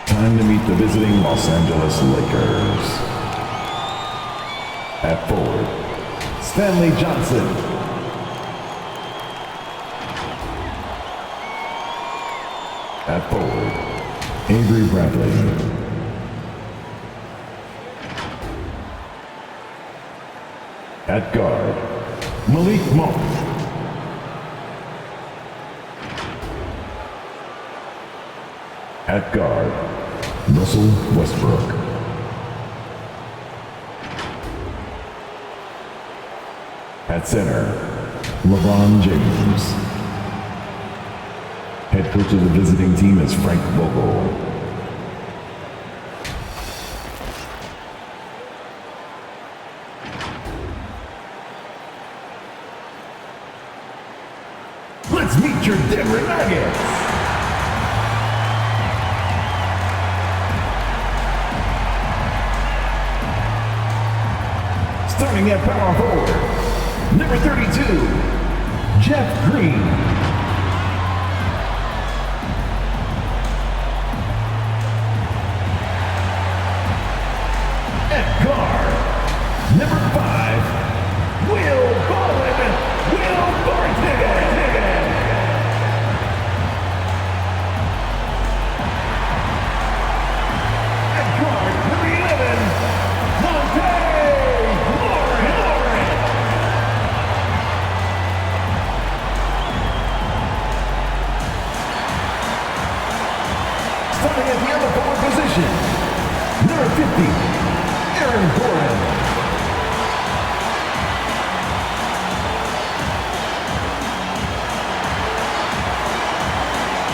Time to meet the visiting Los Angeles Lakers. At forward, Stanley Johnson. At forward, Avery Bradley. At guard, Malik Monk. At guard, Russell Westbrook. At center, LeBron James. Head coach of the visiting team is Frank Vogel. Let's meet your Denver Nuggets. Starting at power forward, number 32, Jeff Green. At guard, number 5, Will Barton. At guard, number 11, Monte. Starting at the other forward position, number 50, Aaron Gordon.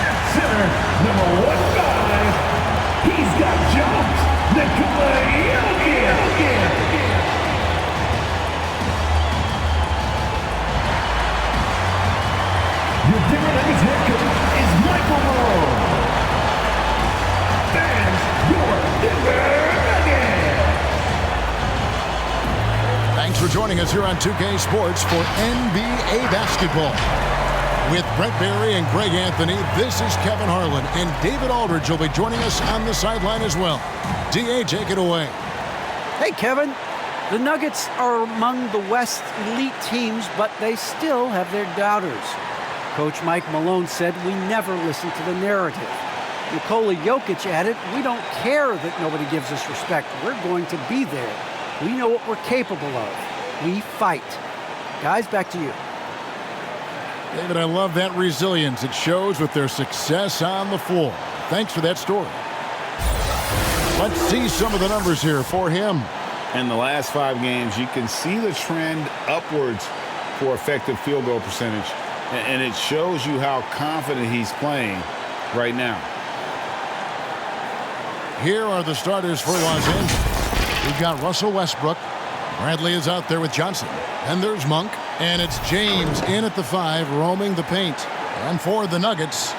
At center, number 15, he's got jumped, Nikola Jokic. Your Denver Nuggets head coach is Michael Malone. Thanks for joining us here on 2K Sports for NBA basketball. With Brent Barry and Greg Anthony, this is Kevin Harlan, and David Aldridge will be joining us on the sideline as well. DA, take it away. Hey, Kevin. The Nuggets are among the West elite teams, but they still have their doubters. Coach Mike Malone said we never listen to the narrative. Nikola Jokic added, we don't care that nobody gives us respect. We're going to be there. We know what we're capable of. We fight. Guys, back to you. David, I love that resilience. It shows with their success on the floor. Thanks for that story. Let's see some of the numbers here for him. In the last 5 games, you can see the trend upwards for effective field goal percentage. And it shows you how confident he's playing right now. Here are the starters for Los Angeles. We've got Russell Westbrook. Bradley is out there with Johnson. And there's Monk. And it's James in at the 5, roaming the paint. And for the Nuggets,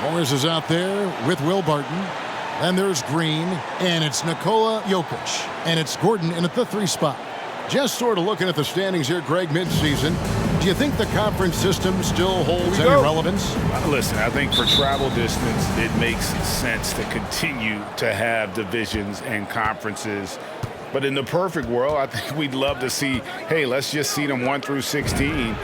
Morris is out there with Will Barton. And there's Green. And it's Nikola Jokic. And it's Gordon in at the 3 spot. Just sort of looking at the standings here, Greg, midseason. Do you think the conference system still holds any relevance? Listen, I think for travel distance, it makes sense to continue to have divisions and conferences. But in the perfect world, I think we'd love to see, hey, let's just see them 1 through 16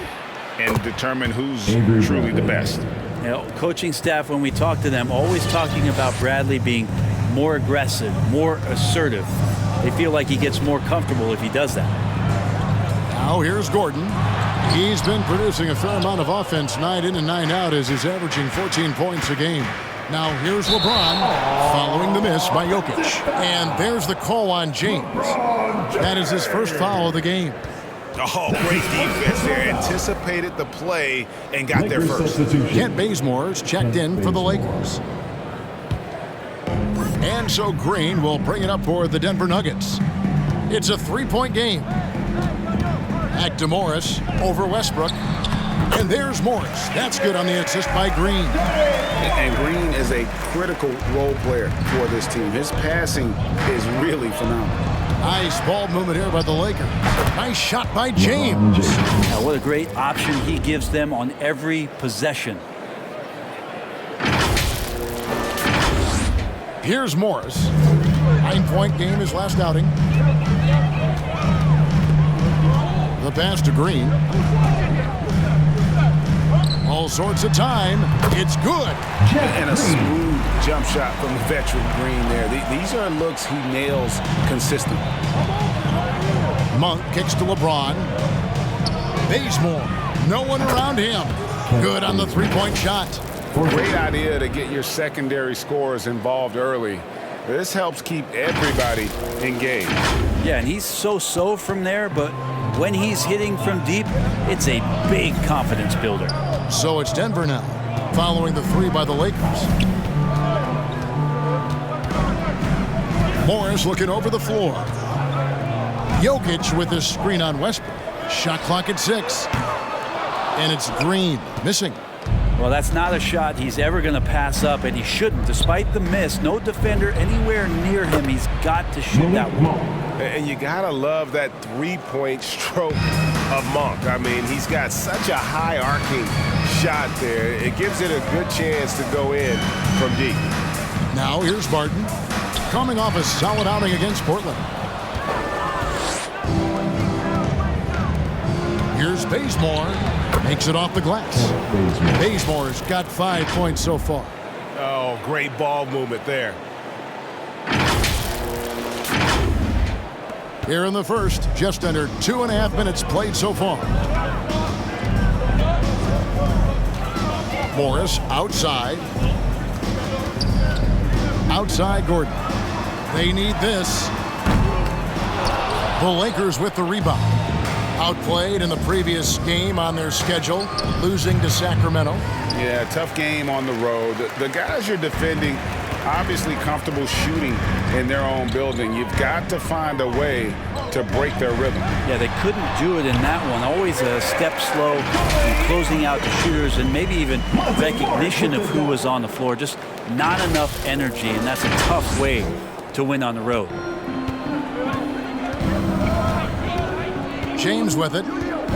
and determine who's truly the best. You know, coaching staff, when we talk to them, always talking about Bradley being more aggressive, more assertive. They feel like he gets more comfortable if he does that. Now here's Gordon. He's been producing a fair amount of offense night in and night out as he's averaging 14 points a game. Now here's LeBron following the miss by Jokic. And there's the call on James. That is his first foul of the game. Oh, great defense there. Anticipated the play and got there first. Kent Bazemore's checked in for the Lakers. And so Green will bring it up for the Denver Nuggets. It's a three-point game. Back to Morris over Westbrook. And there's Morris. That's good on the assist by Green. And Green is a critical role player for this team. His passing is really phenomenal. Nice ball movement here by the Lakers. Nice shot by James. Now, what a great option he gives them on every possession. Here's Morris. 9-point game his last outing. The pass to Green. All sorts of time. It's good. And a smooth jump shot from the veteran Green there. These are looks he nails consistently. Monk kicks to LeBron. Bazemore. No one around him. Good on the three-point shot. Great idea to get your secondary scorers involved early. This helps keep everybody engaged. Yeah, and he's so-so from there, but when he's hitting from deep, it's a big confidence builder. So it's Denver now, following the three by the Lakers. Morris looking over the floor. Jokic with his screen on Westbrook. Shot clock at 6. And it's Green missing. Well, that's not a shot he's ever going to pass up, and he shouldn't. Despite the miss, no defender anywhere near him. He's got to shoot that one. And you got to love that three-point stroke of Monk. I mean, he's got such a high arcing shot there. It gives it a good chance to go in from deep. Now here's Barton, coming off a solid outing against Portland. Here's Bazemore, makes it off the glass. Bazemore's got 5 points so far. Oh, great ball movement there. Here in the first, just under 2.5 minutes played so far. Morris outside. Outside Gordon. They need this. The Lakers with the rebound. Outplayed in the previous game on their schedule, losing to Sacramento. Yeah, tough game on the road. The guys you're defending, obviously comfortable shooting in their own building. You've got to find a way to break their rhythm. Yeah, they couldn't do it in that one. Always a step slow in closing out the shooters and maybe even recognition of who was on the floor. Just not enough energy, and that's a tough way to win on the road. James with it.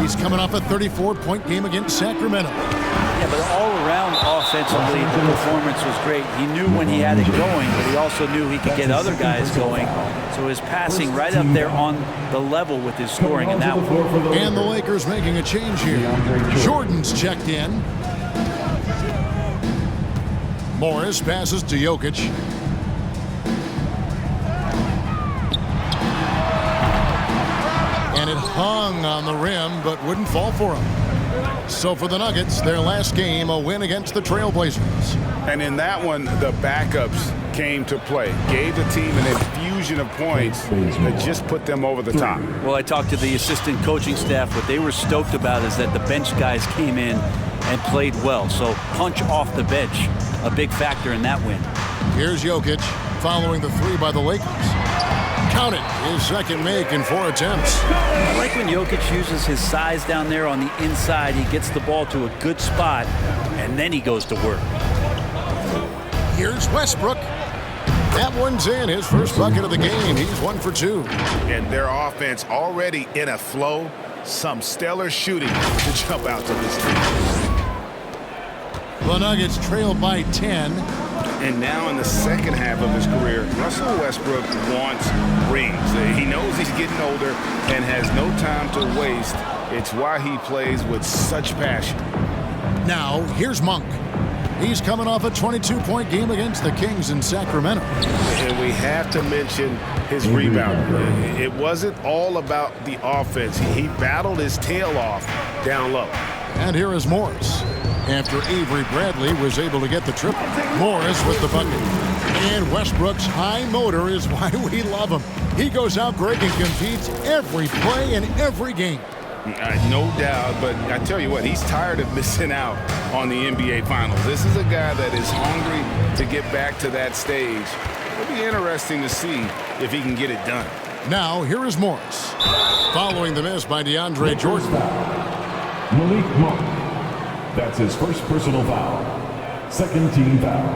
He's coming off a 34-point game against Sacramento. Yeah, but all around offensively, the performance was great. He knew when he had it going, but he also knew he could get other guys going. So his passing right up there on the level with his scoring in that one. And the Lakers making a change here. Jordan's checked in. Morris passes to Jokic. And it hung on the rim, but wouldn't fall for him. So for the Nuggets, their last game, a win against the Trailblazers. And in that one, the backups came to play. Gave the team an infusion of points that just put them over the top. Well, I talked to the assistant coaching staff. What they were stoked about is that the bench guys came in and played well. So punch off the bench, a big factor in that win. Here's Jokic following the three by the Lakers. Count it, his second make in 4 attempts. I like when Jokic uses his size down there on the inside. He gets the ball to a good spot, and then he goes to work. Here's Westbrook. That one's in, his first bucket of the game. He's 1 for 2. And their offense already in a flow. Some stellar shooting to jump out to this team. The Nuggets trail by 10. And now in the second half of his career, Russell Westbrook wants rings. He knows he's getting older and has no time to waste It's why he plays with such passion. Now, here's Monk. He's coming off a 22-point game against the Kings in Sacramento. And we have to mention his rebound. It wasn't all about the offense. He battled his tail off down low. And here is Morris. After Avery Bradley was able to get the triple, Morris with the bucket. And Westbrook's high motor is why we love him. He goes out great and competes every play in every game. No doubt, but I tell you what, he's tired of missing out on the NBA Finals. This is a guy that is hungry to get back to that stage. It'll be interesting to see if he can get it done. Now, here is Morris. Following the miss by DeAndre Jordan. Malik Monk. That's his first personal foul. Second team foul.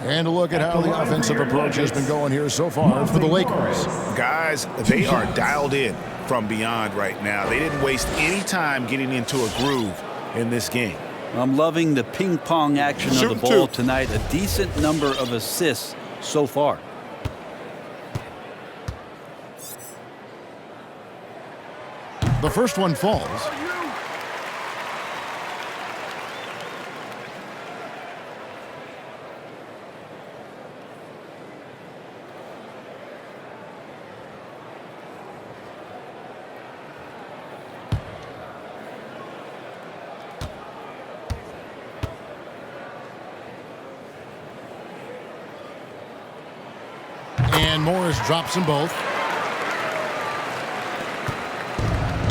And a look at how the offensive approach has been going here so far for the Lakers. Guys, they are dialed in from beyond right now. They didn't waste any time getting into a groove in this game. I'm loving the ping pong action of the ball tonight. A decent number of assists so far. The first one falls. And Morris drops them both.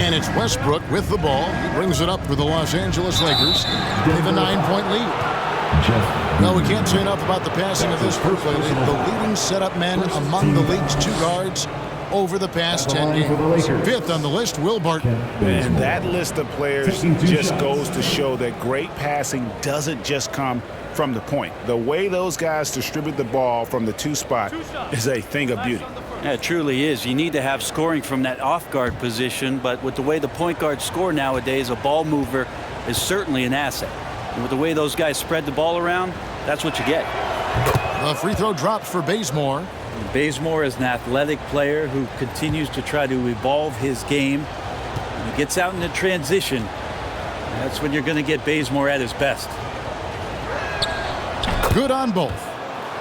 And it's Westbrook with the ball. He brings it up for the Los Angeles Lakers. They have a 9-point lead. Well, we can't say enough about the passing of this group lately. The leading setup men among the league's 2 guards over the past 10 games. Fifth on the list, Will Barton. And that list of players just goes to show that great passing doesn't just come from the point. The way those guys distribute the ball from the 2 spot is a thing of beauty. Yeah, it truly is. You need to have scoring from that off-guard position, but with the way the point guards score nowadays, a ball mover is certainly an asset. And with the way those guys spread the ball around, that's what you get. The free throw dropped for Bazemore. Bazemore is an athletic player who continues to try to evolve his game. When he gets out into transition, that's when you're going to get Bazemore at his best. Good on both.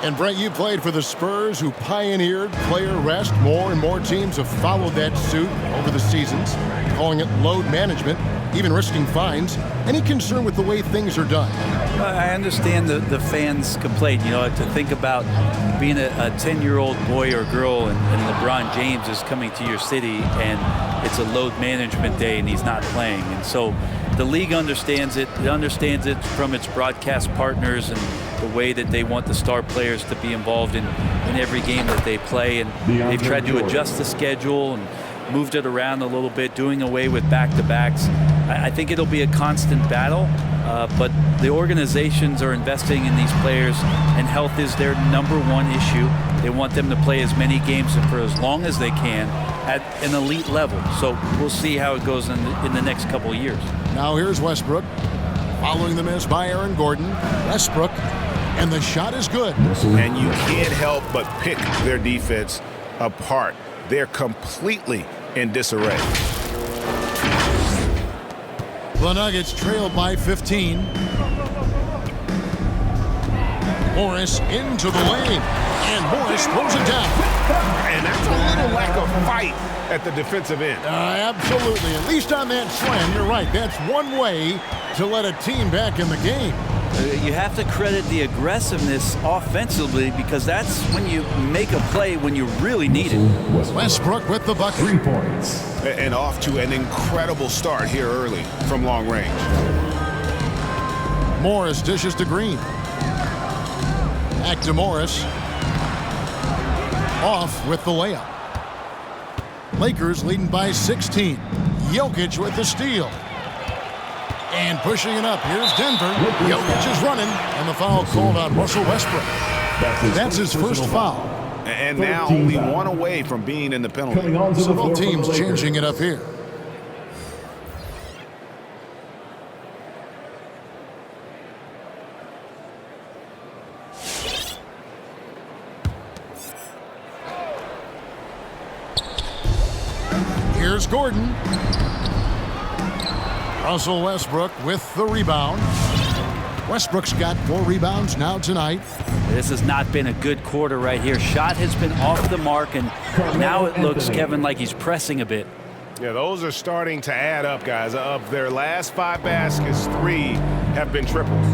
And Brent, you played for the Spurs, who pioneered player rest. More and more teams have followed that suit over the seasons, calling it load management, even risking fines. Any concern with the way things are done? I understand the fans' complaint. You know, to think about being a 10-year-old boy or girl and LeBron James is coming to your city and it's a load management day and he's not playing. And so the league understands it. It understands it from its broadcast partners and the way that they want the star players to be involved in every game that they play. And they've tried to adjust the schedule and moved it around a little bit, doing away with back-to-backs. I think it'll be a constant battle, but the organizations are investing in these players, and health is their #1 issue. They want them to play as many games and for as long as they can at an elite level. So we'll see how it goes in the next couple of years. Now here's Westbrook, following the miss by Aaron Gordon. Westbrook, and the shot is good. And you can't help but pick their defense apart. They're completely in disarray. The Nuggets trail by 15. Morris into the lane, and Morris throws it down. And that's a little lack of fight at the defensive end. Absolutely. At least on that slam, you're right. That's one way to let a team back in the game. You have to credit the aggressiveness offensively, because that's when you make a play when you really need it. Westbrook with the bucket. 3 points. And off to an incredible start here early from long range. Morris dishes to Green. Back to Morris. Off with the layup. Lakers leading by 16. Jokic with the steal. And pushing it up. Here's Denver. Jokic is running. And the foul called on Russell Westbrook. That's his first foul. And now only one away from being in the penalty. So both teams changing it up here. Here's Gordon. Russell Westbrook with the rebound. Westbrook's got 4 rebounds now tonight. This has not been a good quarter right here. Shot has been off the mark, and now it looks, Kevin, like he's pressing a bit. Yeah, those are starting to add up, guys. Of their last 5 baskets, 3 have been triples.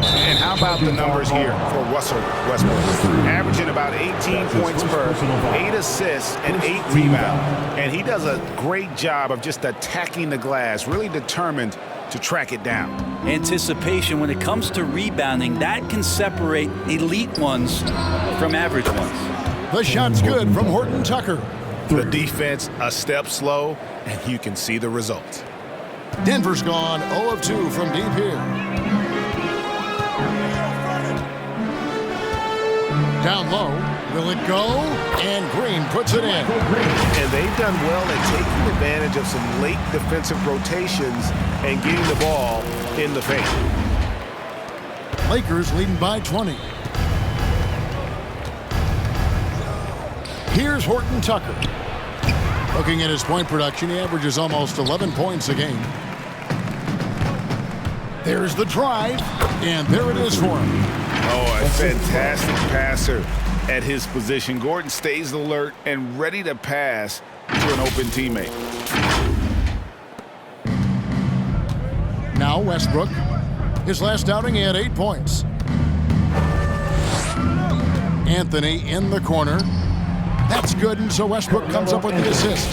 And how about the numbers here for Russell Westbrook? Averaging about 18 points per, 8 assists, and 8 rebounds. And he does a great job of just attacking the glass, really determined to track it down. Anticipation, when it comes to rebounding, that can separate elite ones from average ones. The shot's good from Horton Tucker. The defense a step slow, and you can see the result. Denver's gone 0 of 2 from deep here. Down low, will it go? And Green puts it in. And they've done well at taking advantage of some late defensive rotations and getting the ball in the paint. Lakers leading by 20. Here's Horton Tucker. Looking at his point production, he averages almost 11 points a game. There's the drive, and there it is for him. Oh, a fantastic passer at his position. Gordon stays alert and ready to pass to an open teammate. Now Westbrook. His last outing, he had 8 points. Anthony in the corner. That's good, and so Westbrook comes up with the assist.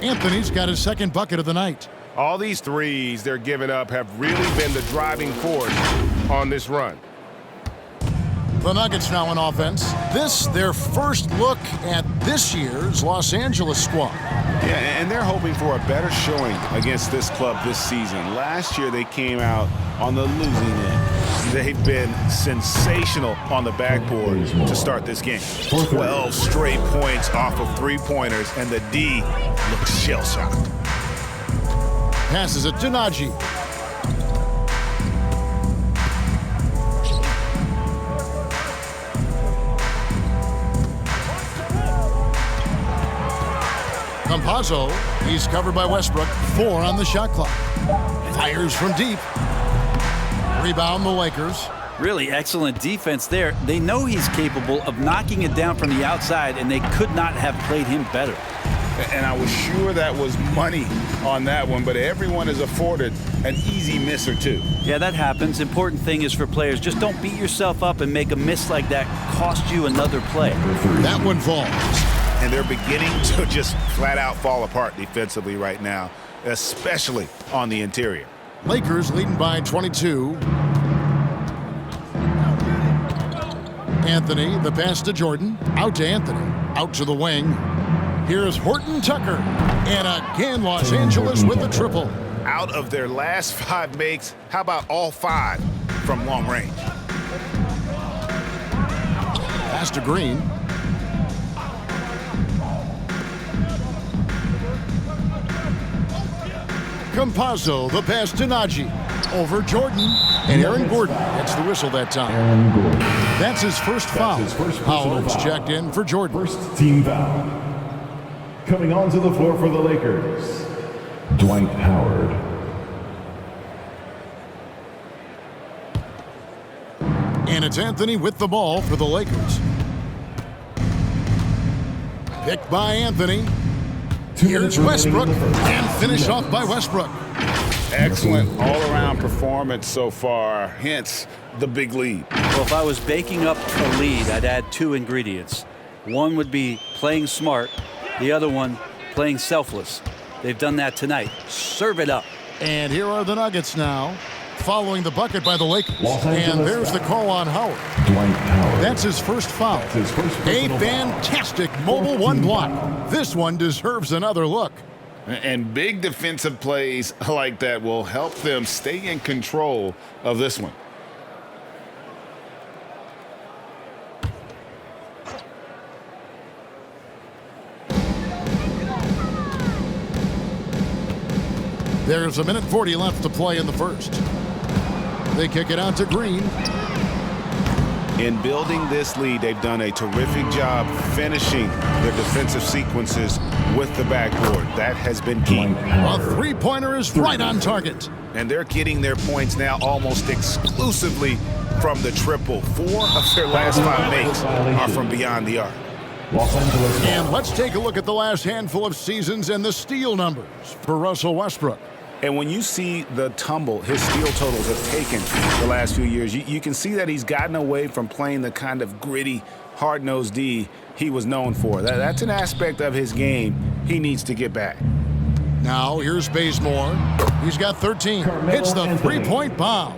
Anthony's got his second bucket of the night. All these threes they're giving up have really been the driving force on this run. The Nuggets now on offense. This, their first look at this year's Los Angeles squad. Yeah, and they're hoping for a better showing against this club this season. Last year, they came out on the losing end. They've been sensational on the backboard to start this game. 12 straight points off of 3-pointers, and the D looks shell-shocked. Passes it to Najee. Campazzo, he's covered by Westbrook. 4 on the shot clock. Fires from deep. Rebound the Lakers. Really excellent defense there. They know he's capable of knocking it down from the outside, and they could not have played him better. And I was sure that was money on that one, but everyone is afforded an easy miss or two. Yeah, that happens. Important thing is for players, just don't beat yourself up and make a miss like that cost you another play. That one falls. And they're beginning to just flat out fall apart defensively right now, especially on the interior. Lakers leading by 22. Anthony, the pass to Jordan. Out to Anthony. Out to the wing. Here's Horton Tucker. And again, Los Angeles with a triple. Out of their last 5 makes, how about all 5 from long range? Pass to Green. Campazzo, the pass to Najee. Over Jordan. And Aaron Gordon gets the whistle that time. Aaron Gordon. That's his first foul. His first personal Howard's foul. checked in for Jordan. First team foul. Coming onto the floor for the Lakers, Dwight Howard. And it's Anthony with the ball for the Lakers. Picked by Anthony. Here's Westbrook, and finished off by Westbrook. Excellent all-around performance so far, hence the big lead. Well, if I was baking up a lead, I'd add 2 ingredients. One would be playing smart, the other one playing selfless. They've done that tonight. Serve it up. And here are the Nuggets now, following the bucket by the Lakers. Los And Angeles there's the call on Howard. Dwight Howard. That's his first foul. That's his first A personal foul. fantastic mobile 1 block. This one deserves another look. And big defensive plays like that will help them stay in control of this one. There's 1:40 left to play in the first. They kick it out to Green. In building this lead, they've done a terrific job finishing their defensive sequences with the backboard. That has been key. A three-pointer is right on target. And they're getting their points now almost exclusively from the triple. 4 of their last 5 makes are from beyond the arc. Los Angeles. And let's take a look at the last handful of seasons and the steal numbers for Russell Westbrook. And when you see the tumble his steal totals have taken the last few years, you can see that he's gotten away from playing the kind of gritty, hard-nosed D he was known for. That's an aspect of his game he needs to get back. Now here's Bazemore. He's got 13. Hits the three-point bomb.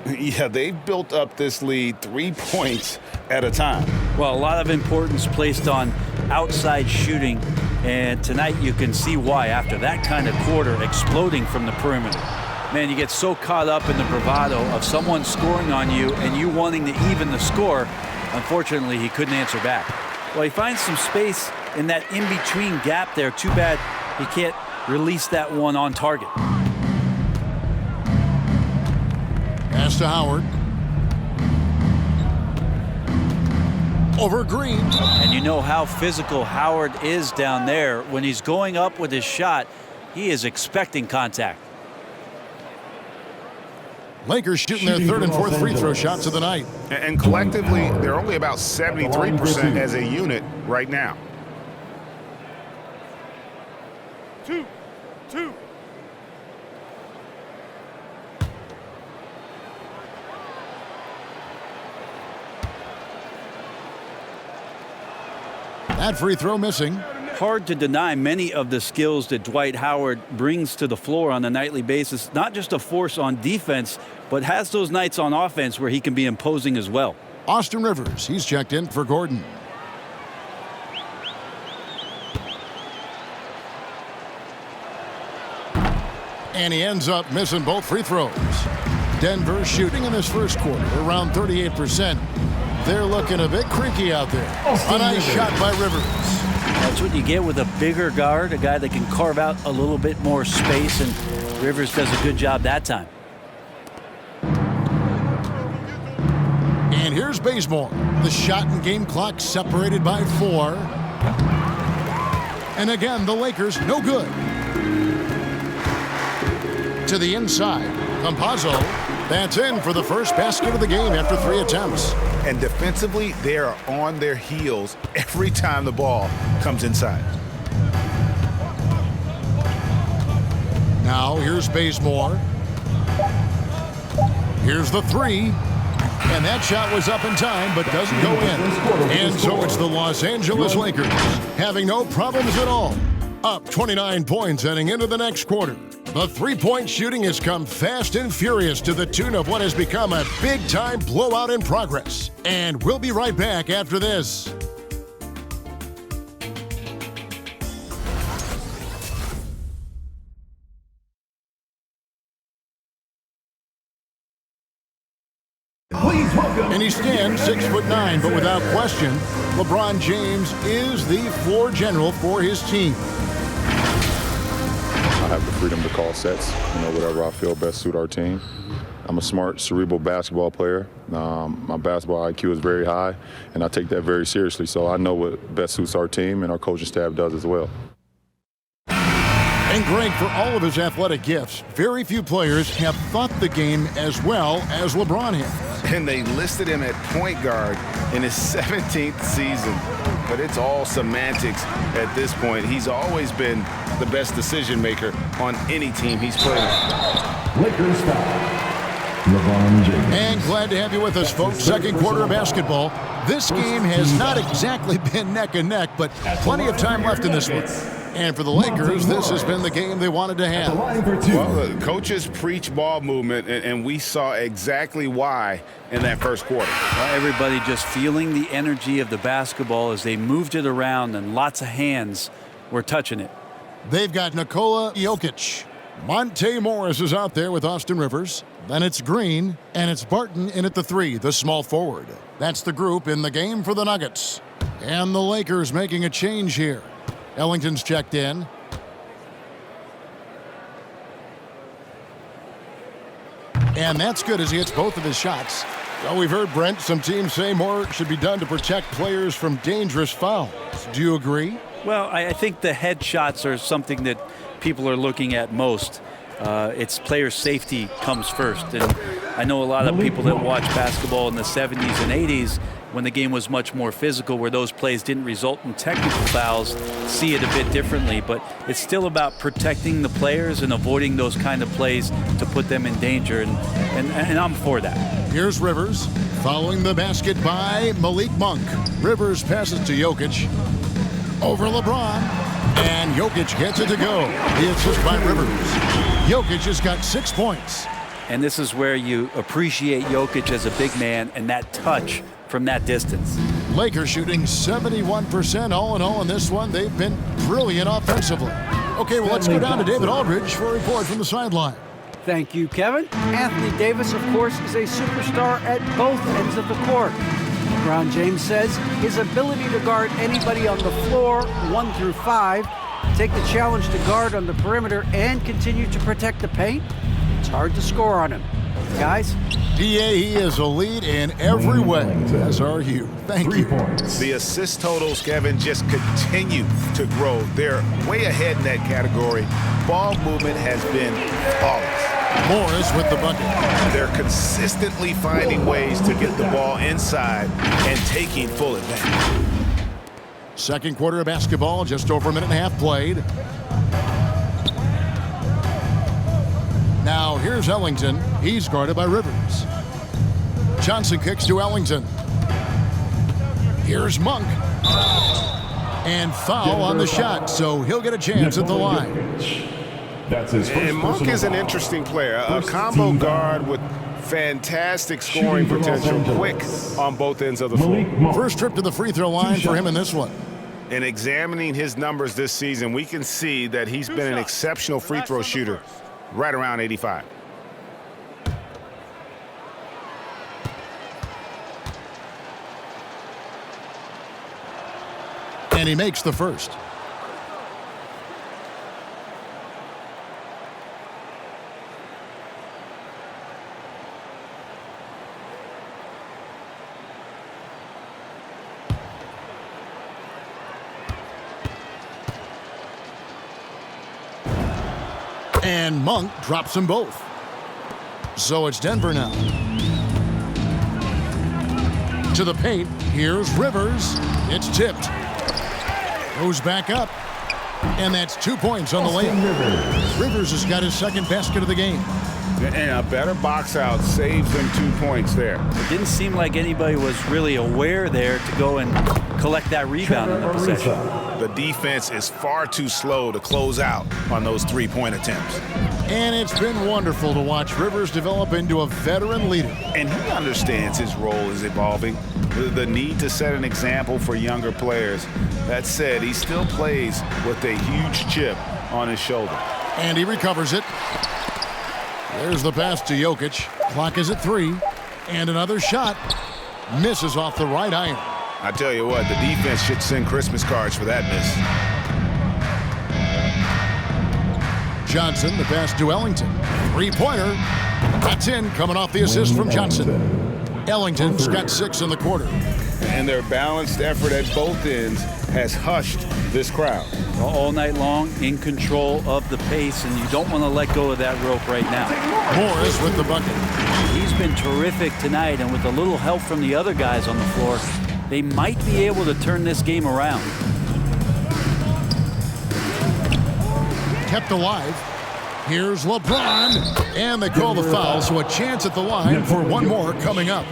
Yeah, they've built up this lead 3 points at a time. Well, a lot of importance placed on outside shooting, and tonight you can see why after that kind of quarter exploding from the perimeter. Man, you get so caught up in the bravado of someone scoring on you and you wanting to even the score. Unfortunately, he couldn't answer back. Well, he finds some space in that in-between gap there. Too bad he can't release that one on target. Pass to Howard. Over Green. And you know how physical Howard is down there. When he's going up with his shot, he is expecting contact. Lakers shooting their third and fourth free throw shots of the night. And collectively, they're only about 73% as a unit right now. 2. That free throw missing. Hard to deny many of the skills that Dwight Howard brings to the floor on a nightly basis. Not just a force on defense, but has those nights on offense where he can be imposing as well. Austin Rivers, he's checked in for Gordon. And he ends up missing both free throws. Denver shooting in this first quarter around 38%. They're looking a bit creaky out there. A nice shot by Rivers. That's what you get with a bigger guard, a guy that can carve out a little bit more space, and Rivers does a good job that time. And here's Bazemore. The shot and game clock separated by 4. And again, the Lakers no good. To the inside. Campazzo. That's in for the first basket of the game after 3 attempts. And defensively, they are on their heels every time the ball comes inside. Now here's Bazemore. Here's the 3. And that shot was up in time, but doesn't go in. And so it's the Los Angeles Lakers having no problems at all. Up 29 points heading into the next quarter. The three-point shooting has come fast and furious to the tune of what has become a big-time blowout in progress. And we'll be right back after this. Please welcome. And he stands 6'9", but without question, LeBron James is the floor general for his team. I have the freedom to call sets, whatever I feel best suit our team. I'm a smart, cerebral basketball player. My basketball IQ is very high, and I take that very seriously. So I know what best suits our team, and our coaching staff does as well. And Greg, for all of his athletic gifts, very few players have thought the game as well as LeBron has. And they listed him at point guard in his 17th season. But it's all semantics at this point. He's always been the best decision maker on any team he's played on. Lakers foul. LeBron James. And glad to have you with us, folks. Second quarter of basketball. This game has not exactly been neck and neck, but plenty of time left in this one. And for the Lakers, this has been the game they wanted to have. Well, the coaches preach ball movement, and we saw exactly why in that first quarter. Well, everybody just feeling the energy of the basketball as they moved it around, and lots of hands were touching it. They've got Nikola Jokic. Monte Morris is out there with Austin Rivers. Then it's Green, and it's Barton in at the 3, the small forward. That's the group in the game for the Nuggets. And the Lakers making a change here. Ellington's checked in. And that's good as he hits both of his shots. Well, we've heard, Brent, some teams say more should be done to protect players from dangerous fouls. Do you agree? Well, I think the head shots are something that people are looking at most. It's player safety comes first. And I know a lot of people that watch basketball in the 70s and 80s when the game was much more physical, where those plays didn't result in technical fouls, see it a bit differently. But it's still about protecting the players and avoiding those kind of plays to put them in danger. And I'm for that. Here's Rivers following the basket by Malik Monk. Rivers passes to Jokic. Over LeBron. And Jokic gets it to go. The assist by Rivers. Jokic has got 6 points. And this is where you appreciate Jokic as a big man and that touch from that distance. Lakers shooting 71% all in all in this one. They've been brilliant offensively. Okay, well, let's go down to David Aldridge for a report from the sideline. Thank you, Kevin. Anthony Davis, of course, is a superstar at both ends of the court. LeBron James says his ability to guard anybody on the floor, 1 through 5, take the challenge to guard on the perimeter and continue to protect the paint, it's hard to score on him. Guys? He is a lead in every way, as are you. Thank you. The assist totals, Kevin, just continue to grow. They're way ahead in that category. Ball movement has been flawless. Morris with the bucket. They're consistently finding ways to get the ball inside and taking full advantage. Second quarter of basketball, just over a minute and a half played. Now here's Ellington. He's guarded by Rivers. Johnson kicks to Ellington. Here's Monk. And foul on the shot, so he'll get a chance at the line. That's his first. And Monk is an interesting player, a combo guard with fantastic scoring potential, quick on both ends of the floor. First trip to the free throw line for him in this one. In examining his numbers this season, we can see that he's been an exceptional free throw shooter, right around 85. And he makes the first. And Monk drops them both. So it's Denver now. To the paint. Here's Rivers. It's tipped. Goes back up. And that's 2 points on the lane. Rivers has got his second basket of the game. And a better box out saves them 2 points there. It didn't seem like anybody was really aware there to go and collect that rebound in the possession. The defense is far too slow to close out on those three-point attempts. And it's been wonderful to watch Rivers develop into a veteran leader. And he understands his role is evolving, the need to set an example for younger players. That said, he still plays with a huge chip on his shoulder. And he recovers it. There's the pass to Jokic. Clock is at 3. And another shot. Misses off the right iron. I tell you what, the defense should send Christmas cards for that miss. Johnson, the pass to Ellington. Three-pointer. That's in, coming off the assist from Johnson. Ellington's got 6 in the quarter. And their balanced effort at both ends has hushed this crowd. All night long, in control of the pace, and you don't want to let go of that rope right now. Morris with the bucket. He's been terrific tonight, and with a little help from the other guys on the floor, they might be able to turn this game around. Kept alive. Here's LeBron. And they call the foul, so a chance at the line for one more coming up.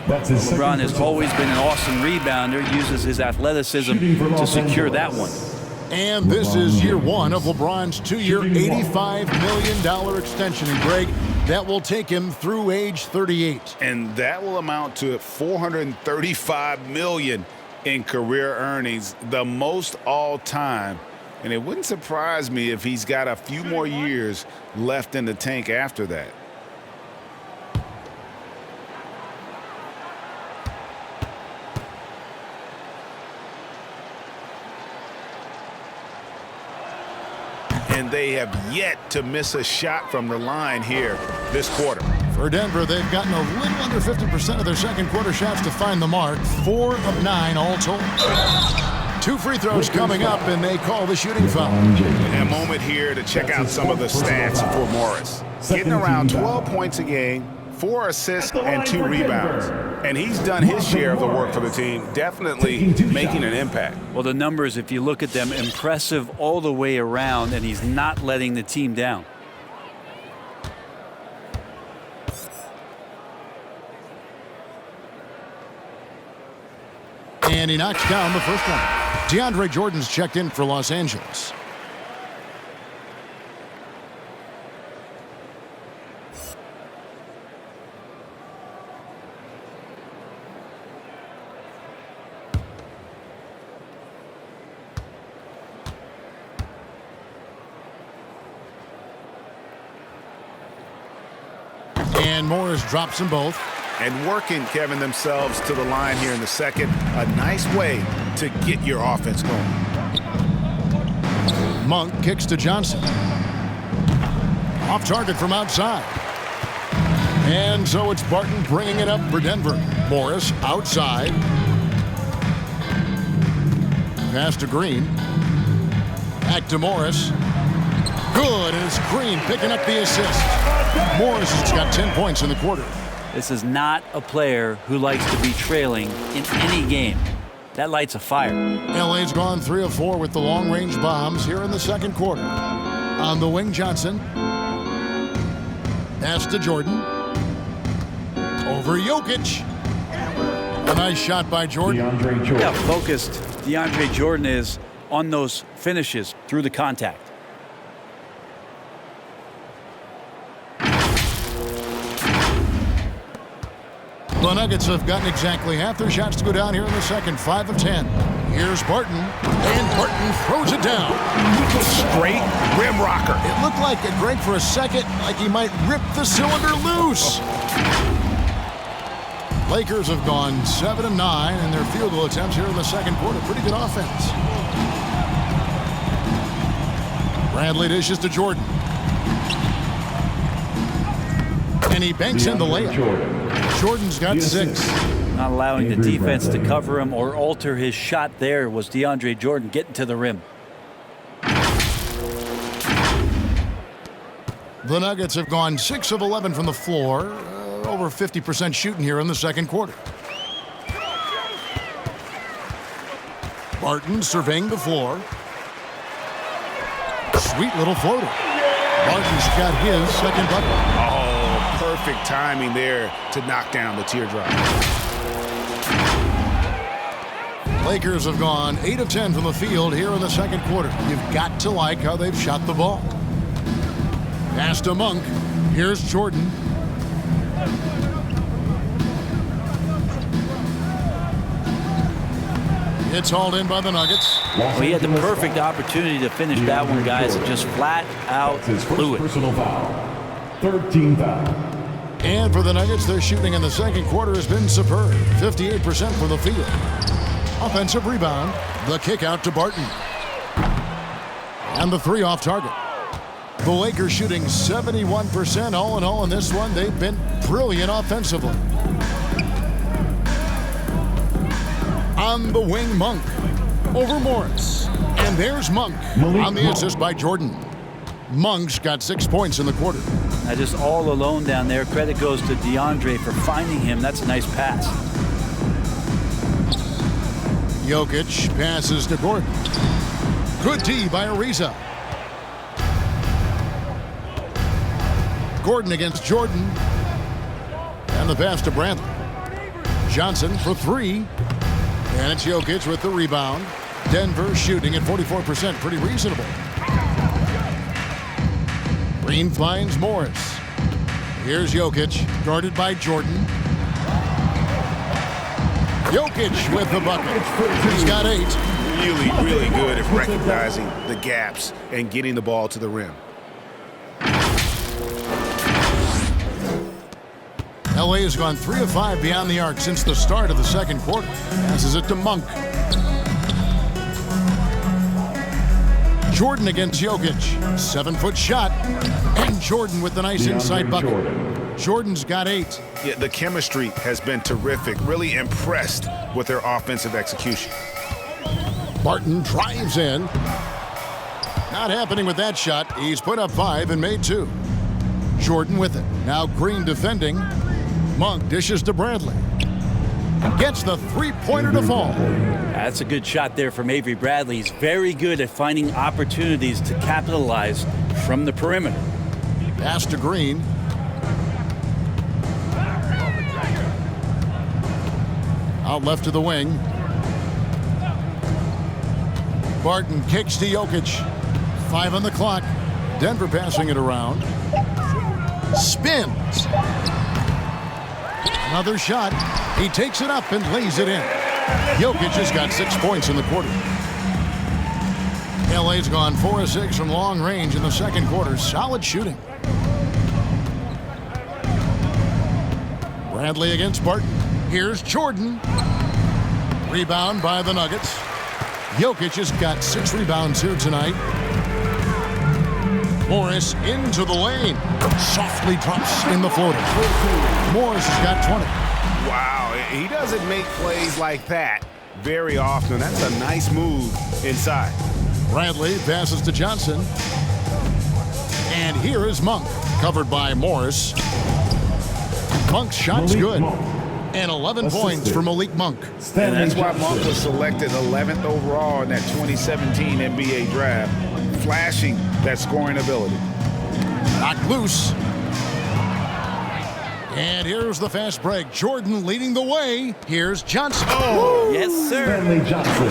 LeBron has always been an awesome rebounder, uses his athleticism to secure that one. And this is year one of LeBron's 2-year, $85 million extension. And Greg, that will take him through age 38. And that will amount to $435 million in career earnings, the most all time. And it wouldn't surprise me if he's got a few more years left in the tank after that. and they have yet to miss a shot from the line here this quarter. For Denver, they've gotten a little under 50% of their second quarter shots to find the mark. 4 of 9 all told. 2 free throws coming up, and they call the shooting foul. A moment here to check out some of the stats for Morris. Getting around 12 points a game, 4 assists, and 2 rebounds. And he's done his share of the work for the team, definitely making an impact. Well, the numbers, if you look at them, impressive all the way around, and he's not letting the team down. And he knocks down the first one. DeAndre Jordan's checked in for Los Angeles. And Morris drops them both. And working, Kevin, themselves to the line here in the second. A nice way to get your offense going. Monk kicks to Johnson. Off target from outside. And so it's Barton bringing it up for Denver. Morris outside. Pass to Green. Back to Morris. Good, and it's Green picking up the assist. Morris has got 10 points in the quarter. This is not a player who likes to be trailing in any game. That lights a fire. LA's gone 3 of 4 with the long-range bombs here in the second quarter. On the wing, Johnson. Pass to Jordan. Over Jokic. A nice shot by Jordan. DeAndre Jordan. Yeah, focused DeAndre Jordan is on those finishes through the contact. The Nuggets have gotten exactly half their shots to go down here in the second. 5 of 10. Here's Barton, and Barton throws it down. Straight rim rocker. It looked like it, Greg, for a second, like he might rip the cylinder loose. Lakers have gone 7 of 9 in their field goal attempts here in the second quarter. Pretty good offense. Bradley dishes to Jordan. And he banks in the layup. Jordan's got 6. Not allowing the defense to cover him or alter his shot there was DeAndre Jordan getting to the rim. The Nuggets have gone 6 of 11 from the floor. Over 50% shooting here in the second quarter. Barton surveying the floor. Sweet little floater. Barton's got his second bucket. Oh, perfect timing there to knock down the teardrop. Lakers have gone 8 of 10 from the field here in the second quarter. You've got to like how they've shot the ball. Pass to Monk. Here's Jordan. It's hauled in by the Nuggets. Well, he had the perfect opportunity to finish that one, guys. Just flat out His blew first it. personal foul. Third team foul. And for the Nuggets, their shooting in the second quarter has been superb. 58% from the field. Offensive rebound. The kick out to Barton. And the 3 off target. The Lakers shooting 71% all in all in this one. They've been brilliant offensively. On the wing, Monk. Over Morris. And there's Monk on the assist by Jordan. Monk's got 6 points in the quarter. Now just all alone down there. Credit goes to DeAndre for finding him. That's a nice pass. Jokic passes to Gordon. Good D by Ariza. Gordon against Jordan. And the pass to Bradley. Johnson for 3. And it's Jokic with the rebound. Denver shooting at 44%. Pretty reasonable. Green finds Morris. Here's Jokic, guarded by Jordan. Jokic with the bucket. He's got 8. Really, really good at recognizing the gaps and getting the ball to the rim. LA has gone 3 of 5 beyond the arc since the start of the second quarter. Passes it to Monk. Jordan against Jokic. 7-foot shot. And Jordan with the nice inside bucket. Jordan's got 8. Yeah, the chemistry has been terrific. Really impressed with their offensive execution. Barton drives in. Not happening with that shot. He's put up 5 and made 2. Jordan with it. Now Green defending. Monk dishes to Bradley. Gets the three-pointer to fall. That's a good shot there from Avery Bradley. He's very good at finding opportunities to capitalize from the perimeter. Pass to Green. Out left to the wing. Barton kicks to Jokic. 5 on the clock. Denver passing it around. Spins. Another shot. He takes it up and lays it in. Jokic has got 6 points in the quarter. LA's gone 4 of 6 from long range in the second quarter. Solid shooting. Bradley against Barton. Here's Jordan. Rebound by the Nuggets. Jokic has got 6 rebounds here tonight. Morris into the lane. Softly drops in the floater. Morris has got 20. Wow, he doesn't make plays like that very often. That's a nice move inside. Bradley passes to Johnson. And here is Monk, covered by Morris. Monk's shot's good. And 11 points for Malik Monk. And that's why Monk was selected 11th overall in that 2017 NBA draft, flashing that scoring ability. Knocked loose. And here's the fast break. Jordan leading the way. Here's Johnson. Oh, yes, sir. Stanley Johnson.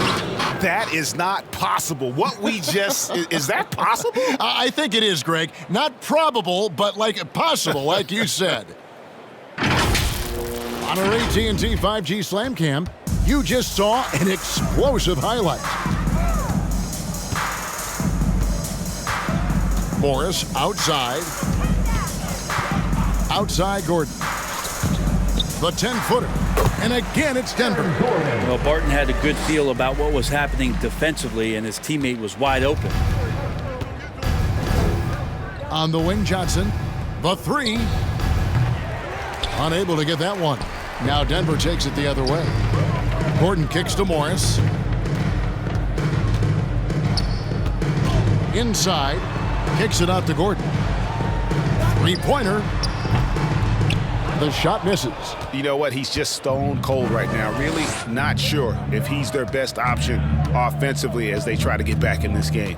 That is not possible. What we just, is that possible? I think it is, Greg. Not probable, but like possible, like you said. On our AT&T 5G Slam Cam, you just saw an explosive highlight. Morris outside. Outside Gordon. The 10-footer. And again, it's Denver. Well, Barton had a good feel about what was happening defensively, and his teammate was wide open. On the wing, Johnson. The 3. Unable to get that one. Now Denver takes it the other way. Gordon kicks to Morris. Inside. Kicks it out to Gordon. 3-pointer. The shot misses. You know what? He's just stone cold right now. Really not sure if he's their best option offensively as they try to get back in this game.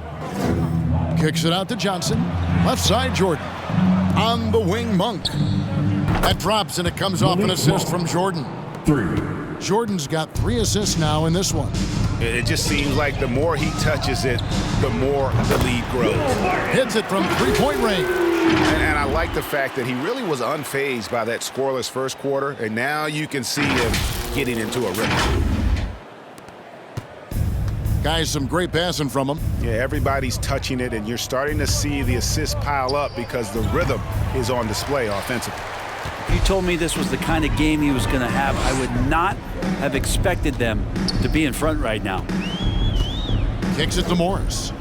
Kicks it out to Johnson. Left side, Jordan. On the wing, Monk. That drops, and it comes off an assist from Jordan. 3. Jordan's got 3 assists now in this one. It just seems like the more he touches it, the more the lead grows. Hits it from 3-point range. And I like the fact that he really was unfazed by that scoreless first quarter, and now you can see him getting into a rhythm. Guys, some great passing from him. Yeah, everybody's touching it, and you're starting to see the assists pile up because the rhythm is on display offensively. If you told me this was the kind of game he was going to have, I would not have expected them to be in front right now. Kicks it to Morris.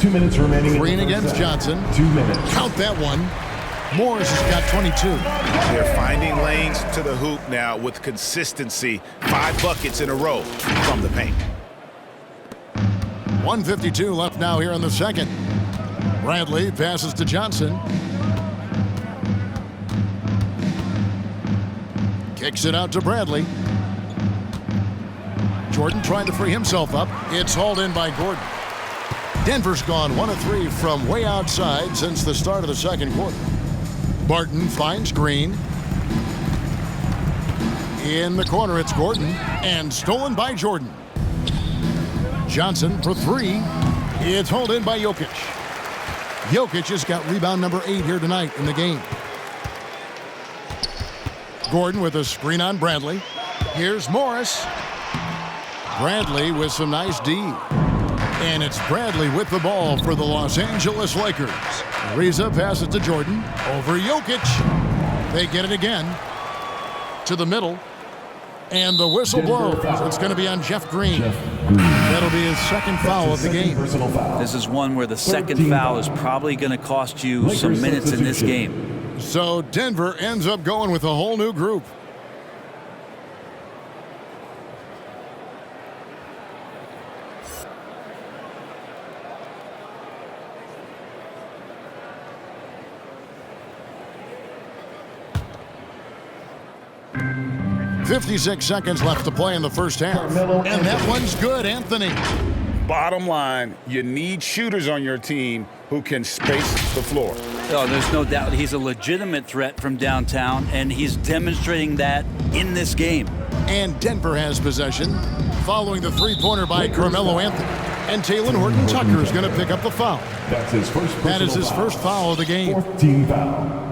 2 minutes remaining. Green against Johnson. 2 minutes. Count that one. Morris has got 22. They're finding lanes to the hoop now with consistency. 5 buckets in a row from the paint. 1:52 left now here in the second. Bradley passes to Johnson. Kicks it out to Bradley. Jordan trying to free himself up. It's hauled in by Gordon. Denver's gone 1 of 3 from way outside since the start of the second quarter. Barton finds Green. In the corner, it's Gordon. And stolen by Jordan. Johnson for 3. It's hauled in by Jokic. Jokic has got rebound number 8 here tonight in the game. Gordon with a screen on Bradley. Here's Morris. Bradley with some nice D. And it's Bradley with the ball for the Los Angeles Lakers. Ariza passes to Jordan. Over Jokic. They get it again. To the middle. And the whistle blows. It's going to be on Jeff Green. That'll be his second foul of the game. Personal foul. This is one where the second foul is probably going to cost you some minutes in this game. So Denver ends up going with a whole new group. .56 seconds left to play in the first half. And that one's good, Anthony. Bottom line, you need shooters on your team who can space the floor. Oh, there's no doubt he's a legitimate threat from downtown, and he's demonstrating that in this game. And Denver has possession following the three-pointer by Carmelo Anthony. And Taylor Horton-Tucker is going to pick up the foul. That's his first That is his first foul of the game. Fourth team foul.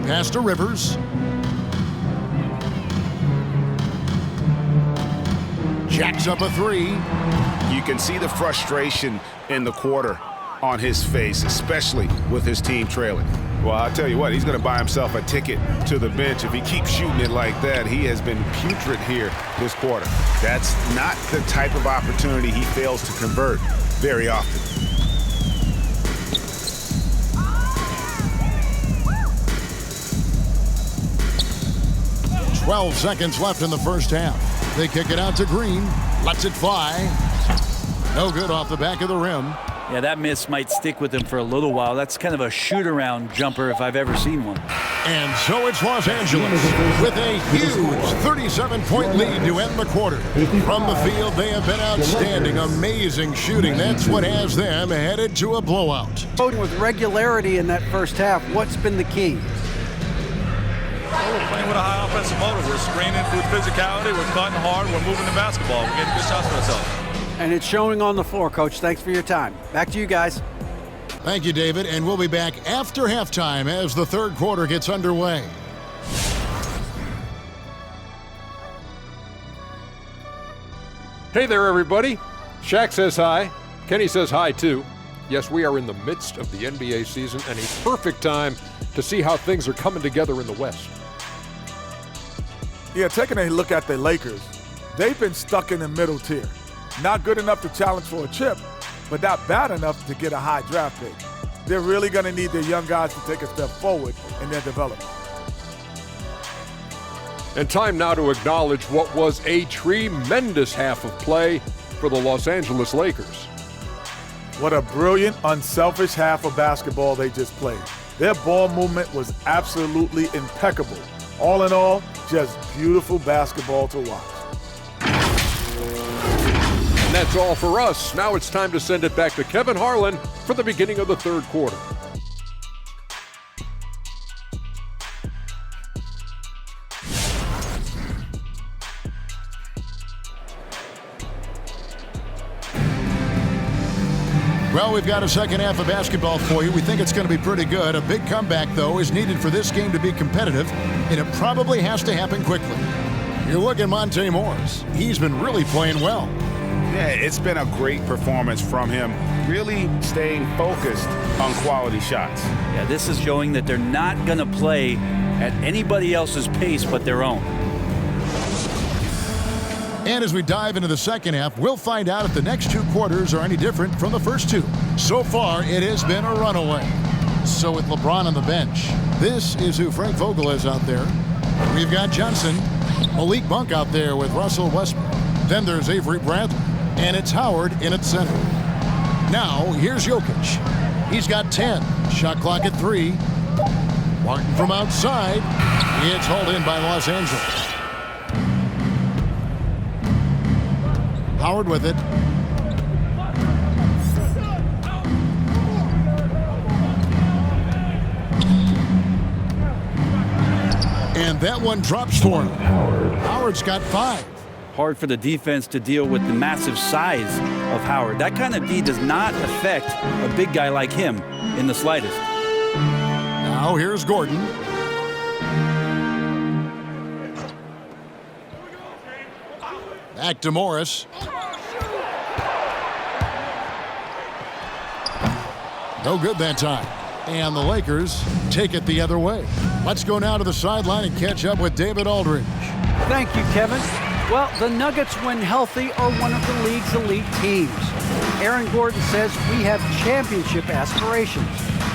Pass to Rivers. Jacks up a three. You can see the frustration in the quarter on his face, especially with his team trailing. Well, I'll tell you what, he's going to buy himself a ticket to the bench. If he keeps shooting it like that, he has been putrid here this quarter. That's not the type of opportunity he fails to convert very often. 12 seconds left in the first half. They kick it out to Green. Lets it fly. No good off the back of the rim. Yeah, that miss might stick with him for a little while. That's kind of a shoot-around jumper if I've ever seen one. And so it's Los Angeles with a huge 37-point lead to end the quarter. From the field, they have been outstanding. Amazing shooting. That's what has them headed to a blowout. With regularity in that first half, what's been the key? Well, we're playing with a high offensive motor. We're screening with physicality. We're cutting hard. We're moving the basketball. We're getting good shots for ourselves. And it's showing on the floor, Coach. Thanks for your time. Back to you guys. Thank you, David. And we'll be back after halftime as the third quarter gets underway. Hey there, everybody. Shaq says hi. Kenny says hi, too. Yes, we are in the midst of the NBA season and a perfect time to see how things are coming together in the West. Yeah, taking a look at the Lakers, they've been stuck in the middle tier. Not good enough to challenge for a chip, but not bad enough to get a high draft pick. They're really going to need their young guys to take a step forward in their development. And time now to acknowledge what was a tremendous half of play for the Los Angeles Lakers. What a brilliant, unselfish half of basketball they just played. Their ball movement was absolutely impeccable. All in all, just beautiful basketball to watch. And that's all for us. Now it's time to send it back to Kevin Harlan for the beginning of the third quarter. Well, we've got a second half of basketball for you. We think it's going to be pretty good. A big comeback, though, is needed for this game to be competitive, and it probably has to happen quickly. You look at Monte Morris. He's been really playing well. Yeah, it's been a great performance from him, really staying focused on quality shots. Yeah, this is showing that they're not going to play at anybody else's pace but their own. And as we dive into the second half, we'll find out if the next two quarters are any different from the first two. So far, it has been a runaway. So with LeBron on the bench, this is who Frank Vogel is out there. We've got Johnson, Malik Monk out there with Russell Westbrook. Then there's Avery Bradley, and it's Howard in at center. Now, here's Jokic. He's got 10. Shot clock at 3. Martin from outside. It's hauled in by Los Angeles. Howard with it. And that one drops for him. Howard's got 5. Hard for the defense to deal with the massive size of Howard. That kind of D does not affect a big guy like him in the slightest. Now here's Gordon. Back to Morris. No good that time. And the Lakers take it the other way. Let's go now to the sideline and catch up with David Aldridge. Thank you, Kevin. Well, the Nuggets, when healthy, are one of the league's elite teams. Aaron Gordon says we have championship aspirations.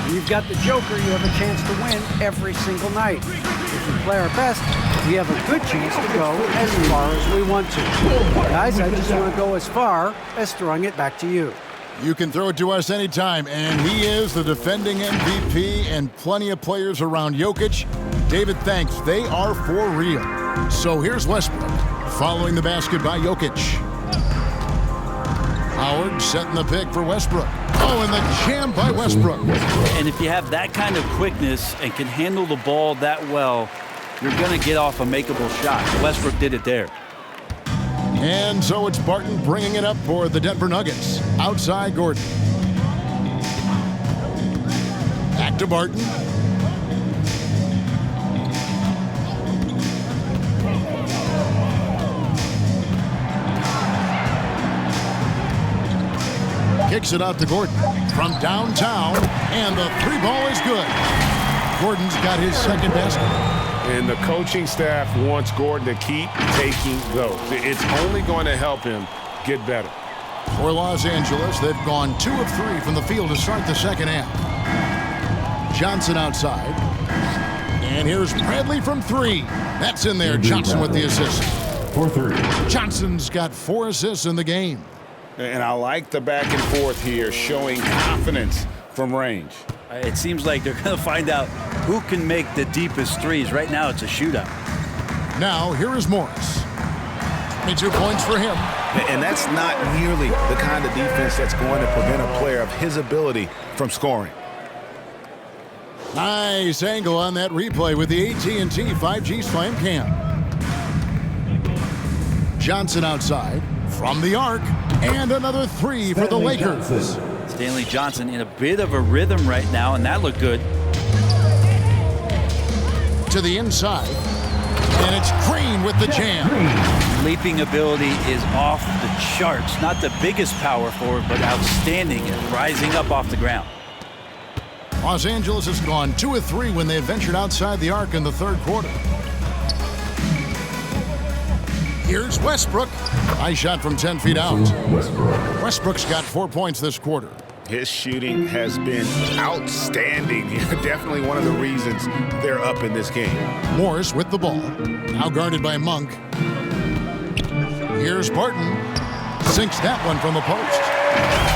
When you've got the Joker, you have a chance to win every single night. If we play our best, we have a good chance to go as far as we want to. Guys, I just want to go as far as throwing it back to you. You can throw it to us anytime, and he is the defending MVP and plenty of players around Jokic. David, thanks. They are for real. So here's Westbrook following the basket by Jokic. Howard setting the pick for Westbrook. Oh, and the jam by Westbrook. And if you have that kind of quickness and can handle the ball that well, you're going to get off a makeable shot. Westbrook did it there. And so it's Barton bringing it up for the Denver Nuggets. Outside Gordon. Back to Barton. Kicks it out to Gordon from downtown, and the three ball is good. Gordon's got his second basket. And the coaching staff wants Gordon to keep taking those. It's only going to help him get better. For Los Angeles, they've gone 2 of 3 from the field to start the second half. Johnson outside. And here's Bradley from 3. That's in there. Johnson with the assist. For 3. Johnson's got 4 assists in the game. And I like the back and forth here, showing confidence from range. It seems like they're going to find out who can make the deepest threes. Right now, it's a shootout. Now, here is Morris. 22 points for him. And that's not nearly the kind of defense that's going to prevent a player of his ability from scoring. Nice angle on that replay with the AT&T 5G Slam Cam. Johnson outside from the arc, and another 3 for the Lakers. Stanley Johnson in a bit of a rhythm right now, and that looked good. To the inside, and it's Green with the jam. Leaping ability is off the charts. Not the biggest power forward, but outstanding at rising up off the ground. Los Angeles has gone 2 of 3 when they ventured outside the arc in the third quarter. Here's Westbrook. Nice shot from 10 feet out. Westbrook's got 4 points this quarter. His shooting has been outstanding. Definitely one of the reasons they're up in this game. Morris with the ball. Now guarded by Monk. Here's Barton. Sinks that one from the post.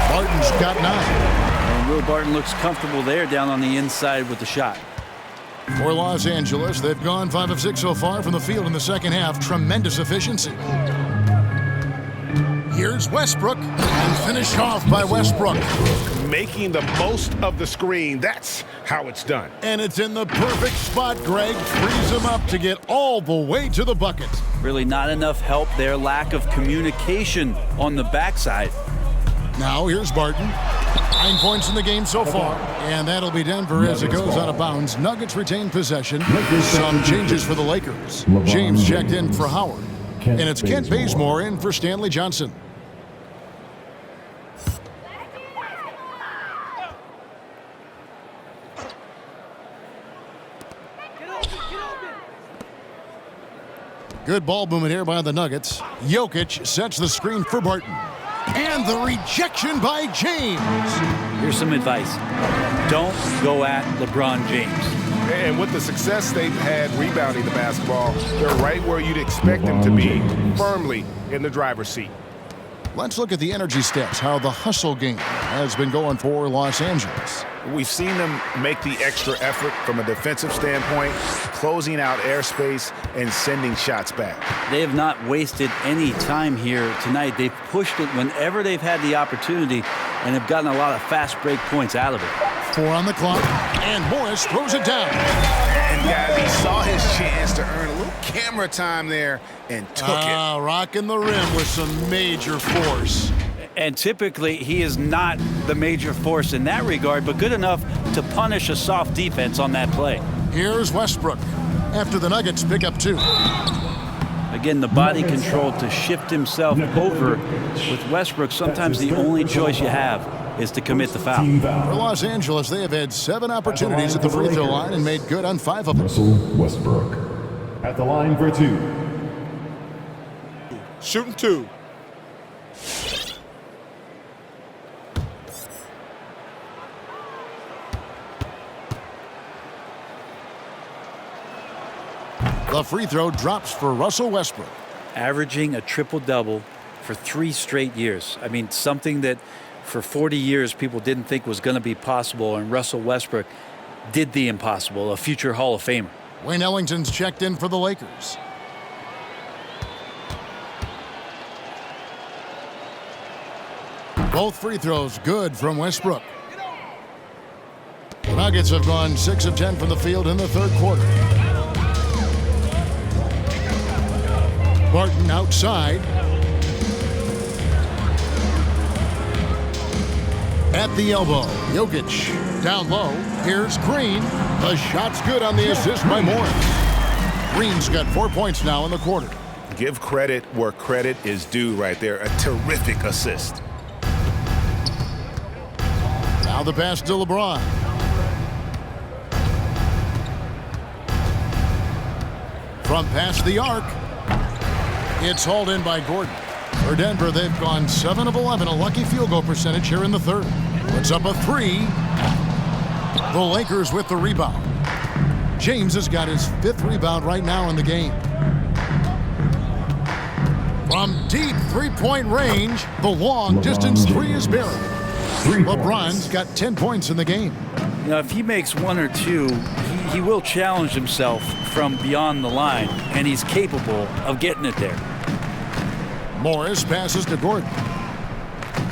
Barton's got 9. And Will Barton looks comfortable there down on the inside with the shot. For Los Angeles, they've gone 5 of 6 so far from the field in the second half. Tremendous efficiency. Here's Westbrook, and finished off by Westbrook. Making the most of the screen. That's how it's done. And it's in the perfect spot. Greg frees him up to get all the way to the bucket. Really not enough help there. Lack of communication on the backside. Now here's Barton. 9 points in the game so far. And that'll be Denver as it goes out of bounds. Nuggets retain possession. Some changes for the Lakers. James checked in for Howard. And it's Kent Bazemore in for Stanley Johnson. Good ball movement here by the Nuggets. Jokic sets the screen for Barton. And the rejection by James. Here's some advice. Don't go at LeBron James. And with the success they've had rebounding the basketball, they're right where you'd expect them to be, firmly in the driver's seat. Let's look at the energy stats, how the hustle game has been going for Los Angeles. We've seen them make the extra effort from a defensive standpoint, closing out airspace and sending shots back. They have not wasted any time here tonight. They've pushed it whenever they've had the opportunity and have gotten a lot of fast break points out of it. 4 on the clock, and Morris throws it down. And guys, he saw his chance to earn a little camera time there and took it. Rocking the rim with some major force. And typically, he is not the major force in that regard, but good enough to punish a soft defense on that play. Here's Westbrook after the Nuggets pick up 2. Again, the body control to shift himself over with Westbrook, sometimes the only choice you have. is to commit the foul. Team For foul. Los Angeles, they have had 7 opportunities at the free throw line and made good on 5 of them. Russell Westbrook at the line for 2. Shooting 2. The free throw drops for Russell Westbrook. Averaging a triple-double for 3 straight years. I mean, something that for 40 years people didn't think was going to be possible, and Russell Westbrook did the impossible, a future Hall of Famer. Wayne Ellington's checked in for the Lakers. Both free throws good from Westbrook. The Nuggets have gone 6 of 10 from the field in the third quarter. Barton outside. At the elbow, Jokic down low. Here's Green. The shot's good on the assist by Morris. Green's got 4 points now in the quarter. Give credit where credit is due right there. A terrific assist. Now the pass to LeBron. From past the arc. It's hauled in by Gordon. For Denver, they've gone 7 of 11, a lucky field goal percentage here in the third. Puts up a 3. The Lakers with the rebound. James has got his 5th rebound right now in the game. From deep three-point range, the long distance 3 is buried. LeBron's got 10 points in the game. You know, if he makes 1 or 2, he will challenge himself from beyond the line, and he's capable of getting it there. Morris passes to Gordon.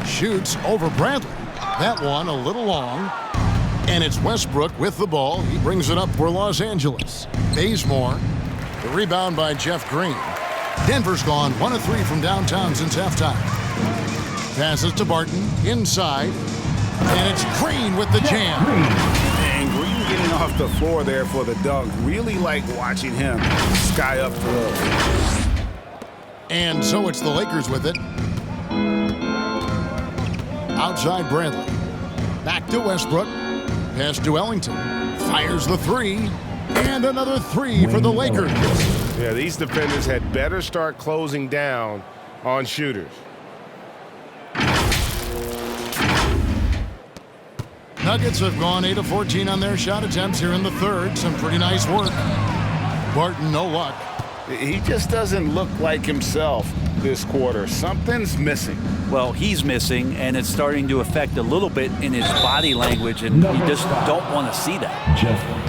Shoots over Bradley. That one a little long. And it's Westbrook with the ball. He brings it up for Los Angeles. Bazemore. The rebound by Jeff Green. Denver's gone 1 of 3 from downtown since halftime. Passes to Barton. Inside. And it's Green with the jam. And Green getting off the floor there for the dunk. Really like watching him sky up throw. And so it's the Lakers with it. Outside Bradley. Back to Westbrook. Pass to Ellington. Fires the 3. And another 3 for the Lakers. Yeah, these defenders had better start closing down on shooters. Nuggets have gone 8 of 14 on their shot attempts here in the third. Some pretty nice work. Barton, no luck. He just doesn't look like himself this quarter. Something's missing. Well, he's missing, and it's starting to affect a little bit in his body language, and you just don't want to see that.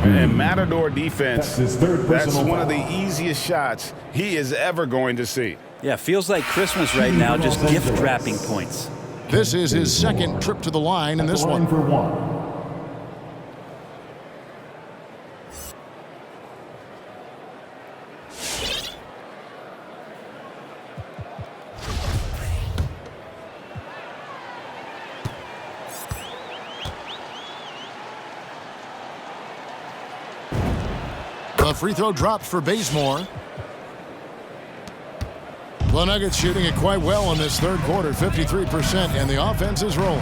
And Matador defense, That's his third that's personal one of foul. the easiest shots he is ever going to see. Yeah, feels like Christmas right now, just gift wrapping points. This is his second trip to the line in this Line one. for 1. The free throw drops for Bazemore. The Nuggets shooting it quite well in this third quarter, 53%, and the offense is rolling.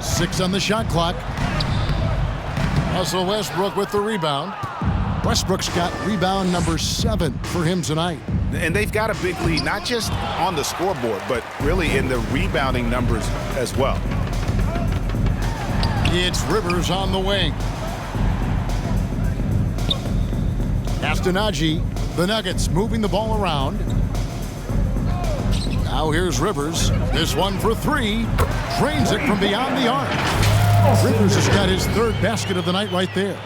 Six on the shot clock. Russell Westbrook with the rebound. Westbrook's got rebound number 7 for him tonight. And they've got a big lead, not just on the scoreboard, but really in the rebounding numbers as well. It's Rivers on the wing. Astonagi, the Nuggets moving the ball around. Now here's Rivers. This one for 3. Drains it from beyond the arc. Rivers has got his 3rd basket of the night right there.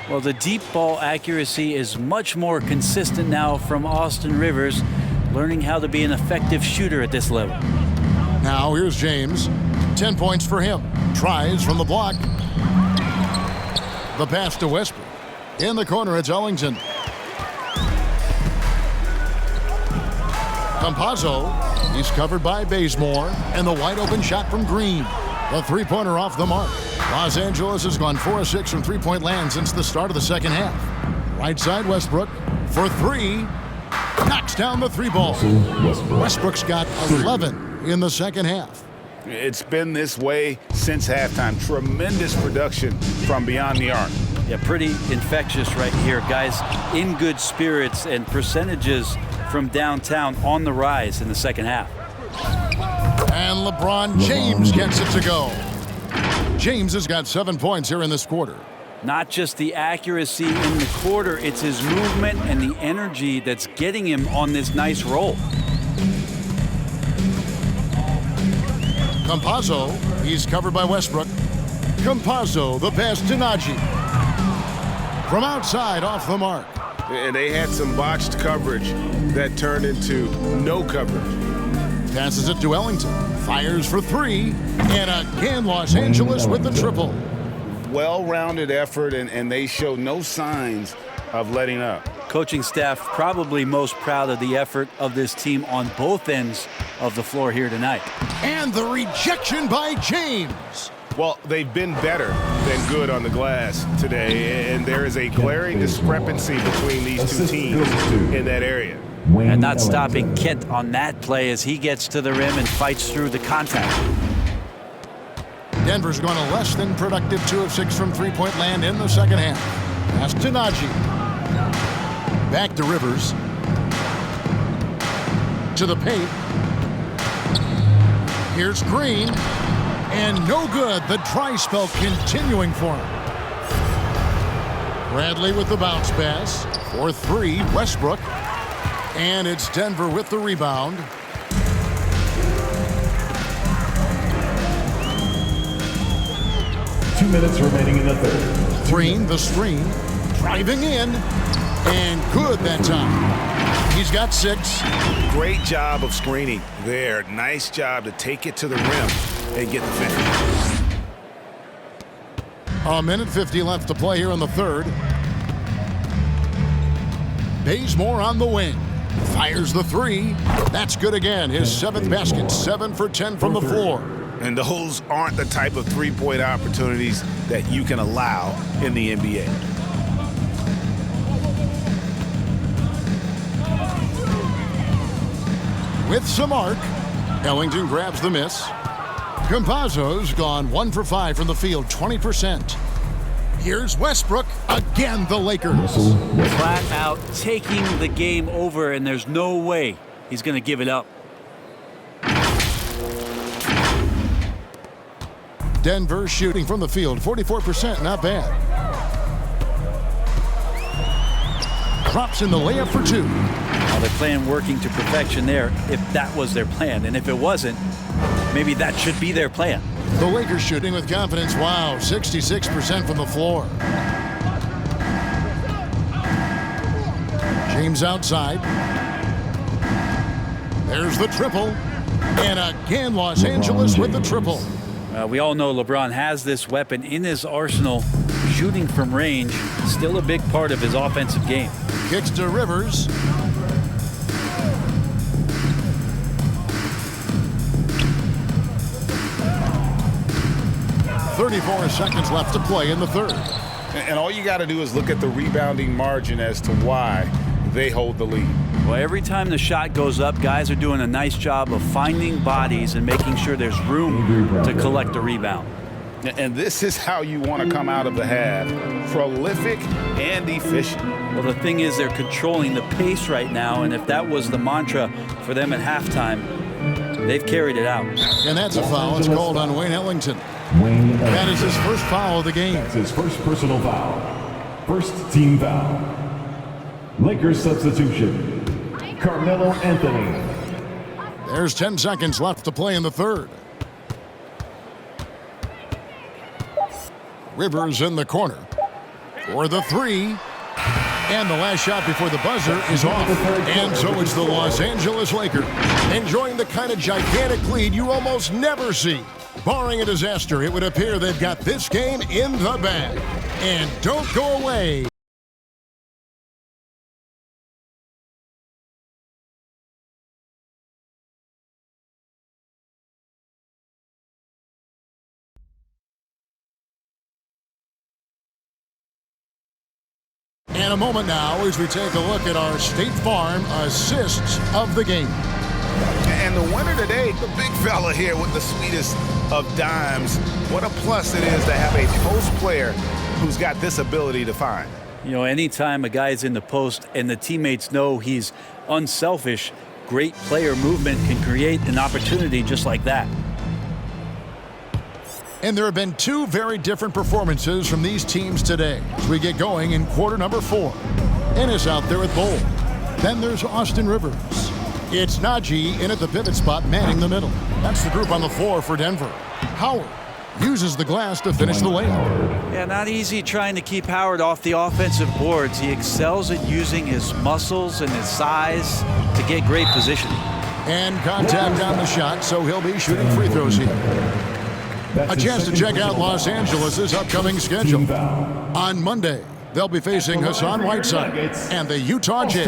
Well, the deep ball accuracy is much more consistent now from Austin Rivers, learning how to be an effective shooter at this level. Now here's James. 10 points for him. Tries from the block. The pass to Westbrook. In the corner, it's Ellington. Campazzo. He's covered by Bazemore. And the wide open shot from Green. The three-pointer off the mark. Los Angeles has gone 4 of 6 from three-point land since the start of the second half. Right side, Westbrook for three. Knocks down the three ball. Westbrook's got 11 in the second half. It's been this way since halftime. Tremendous production from beyond the arc. Yeah, pretty infectious right here. Guys in good spirits, and percentages from downtown on the rise in the second half. And LeBron James gets it to go. James has got 7 points here in this quarter. Not just the accuracy in the quarter, it's his movement and the energy that's getting him on this nice roll. Campazzo, he's covered by Westbrook. Campazzo, the pass to Najee. From outside, off the mark. And they had some botched coverage that turned into no coverage. Passes it to Ellington. Fires for three. And again, Los Angeles with the triple. Well-rounded effort, and they show no signs of letting up. Coaching staff probably most proud of the effort of this team on both ends of the floor here tonight. And the rejection by James. Well, they've been better than good on the glass today, and there is a glaring discrepancy between these two teams in that area. And not stopping Kent on that play as he gets to the rim and fights through the contact. Denver's gone a less than productive 2 of 6 from three-point land in the second half. Pass to Najee. Back to Rivers. To the paint. Here's Green. And no good. The dry spell continuing for him. Bradley with the bounce pass. For three, Westbrook. And it's Denver with the rebound. Two minutes remaining in the third. Green, the screen. Driving in. And good that time. He's got 6. Great job of screening there. Nice job to take it to the rim and get the finish. A minute 50 left to play here in the third. Bazemore on the wing. Fires the three. That's good again. His 7th basket. 7 for 10 from the floor. And those aren't the type of three-point opportunities that you can allow in the NBA. With some arc, Ellington grabs the miss. Campazzo's gone 1 for 5 from the field, 20%. Here's Westbrook, again the Lakers. Flat out taking the game over, and there's no way he's going to give it up. Denver shooting from the field, 44%, not bad. Drops in the layup for 2. Well, they're playing working to perfection there, if that was their plan. And if it wasn't, maybe that should be their plan. The Lakers shooting with confidence. Wow, 66% from the floor. James outside. There's the triple. And again, Los Angeles with the triple. We all know LeBron has this weapon in his arsenal. Shooting from range, still a big part of his offensive game. Kicks to Rivers. .34 seconds left to play in the third. And all you got to do is look at the rebounding margin as to why they hold the lead. Well, every time the shot goes up, guys are doing a nice job of finding bodies and making sure there's room to collect a rebound. And this is how you want to come out of the half. Prolific and efficient. Well, the thing is they're controlling the pace right now, and if that was the mantra for them at halftime, they've carried it out. And that's a foul. It's called on Wayne Ellington. That is his first foul of the game. That's his first personal foul. First team foul. Lakers substitution. Carmelo Anthony. There's 10 seconds left to play in the third. Rivers in the corner for the three. And the last shot before the buzzer is off. And so it's the Los Angeles Lakers enjoying the kind of gigantic lead you almost never see. Barring a disaster, it would appear they've got this game in the bag. And don't go away. And a moment now as we take a look at our State Farm assists of the game. And the winner today, the big fella here with the sweetest of dimes. What a plus it is to have a post player who's got this ability to find. You know, anytime a guy's in the post and the teammates know he's unselfish, great player movement can create an opportunity just like that. And there have been two very different performances from these teams today as we get going in quarter number 4. Ennis out there at Bowl. Then there's Austin Rivers. It's Najee in at the pivot spot, manning the middle. That's the group on the floor for Denver. Howard uses the glass to finish the layup. Yeah, not easy trying to keep Howard off the offensive boards. He excels at using his muscles and his size to get great positioning. And contact on the shot, so he'll be shooting free throws here. A chance to check out Los Angeles' upcoming schedule. On Monday, they'll be facing Hassan Whiteside and the Utah Jazz.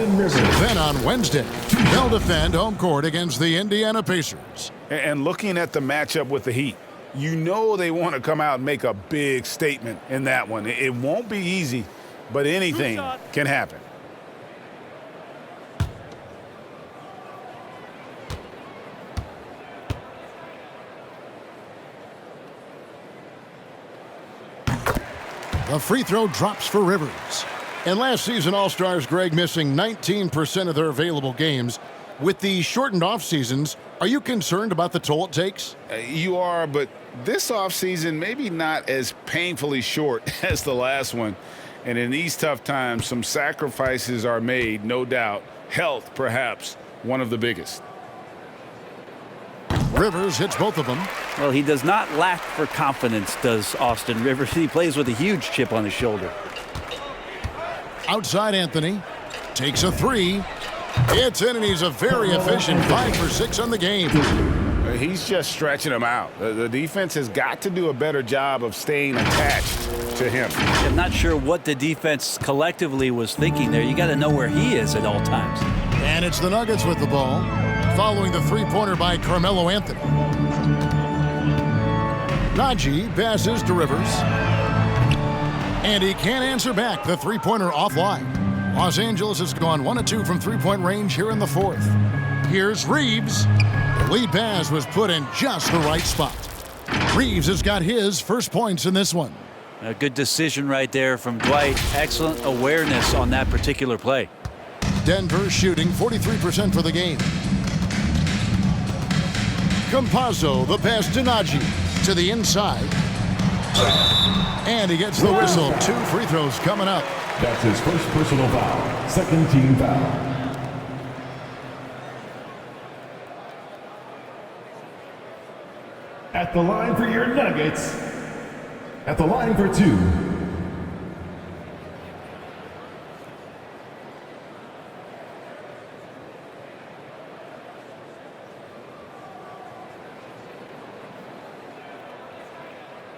Then on Wednesday, they'll defend home court against the Indiana Pacers. And looking at the matchup with the Heat, you know they want to come out and make a big statement in that one. It won't be easy, but anything can happen. The free throw drops for Rivers. And last season, All-Stars, Greg, missing 19% of their available games. With the shortened off seasons, are you concerned about the toll it takes? You are, but this offseason maybe not as painfully short as the last one. And in these tough times, some sacrifices are made, no doubt. Health, perhaps, one of the biggest. Rivers hits both of them. Well, he does not lack for confidence, does Austin Rivers. He plays with a huge chip on his shoulder. Outside Anthony takes a three. It's in, and he's a very efficient 5 for 6 on the game. He's just stretching him out. The defense has got to do a better job of staying attached to him. I'm not sure what the defense collectively was thinking there. You got to know where he is at all times. And it's the Nuggets with the ball, following the three-pointer by Carmelo Anthony. Najee passes to Rivers. And he can't answer back. The three-pointer offline. Los Angeles has gone 1 of 2 from three-point range here in the fourth. Here's Reeves. The lead pass was put in just the right spot. Reeves has got his first points in this one. A good decision right there from Dwight. Excellent awareness on that particular play. Denver shooting 43% for the game. Campazzo, the pass to Najee, to the inside. And he gets the whistle. 2 free throws coming up. That's his first personal foul. Second team foul. At the line for your Nuggets. At the line for 2.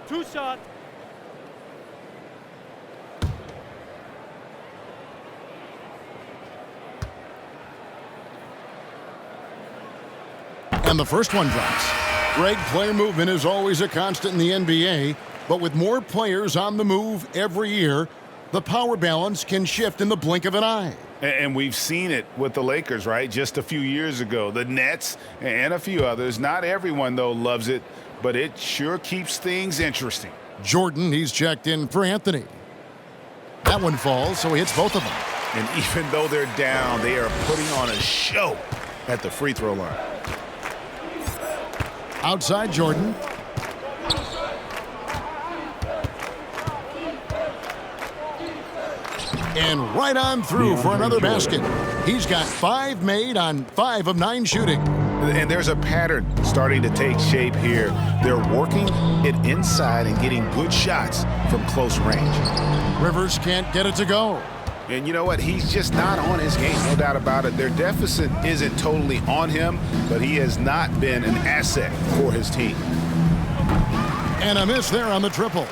Two shot. And the first one drops. Greg, player movement is always a constant in the NBA, but with more players on the move every year, the power balance can shift in the blink of an eye. And we've seen it with the Lakers, right? Just a few years ago. The Nets and a few others. Not everyone, though, loves it, but it sure keeps things interesting. Jordan, he's checked in for Anthony. That one falls, so he hits both of them. And even though they're down, they are putting on a show at the free throw line. Outside Jordan. And right on through for another basket. He's got 5 made on 5 of 9 shooting. And there's a pattern starting to take shape here. They're working it inside and getting good shots from close range. Rivers can't get it to go. And you know what? He's just not on his game, no doubt about it. Their deficit isn't totally on him, but he has not been an asset for his team. And a miss there on the triple.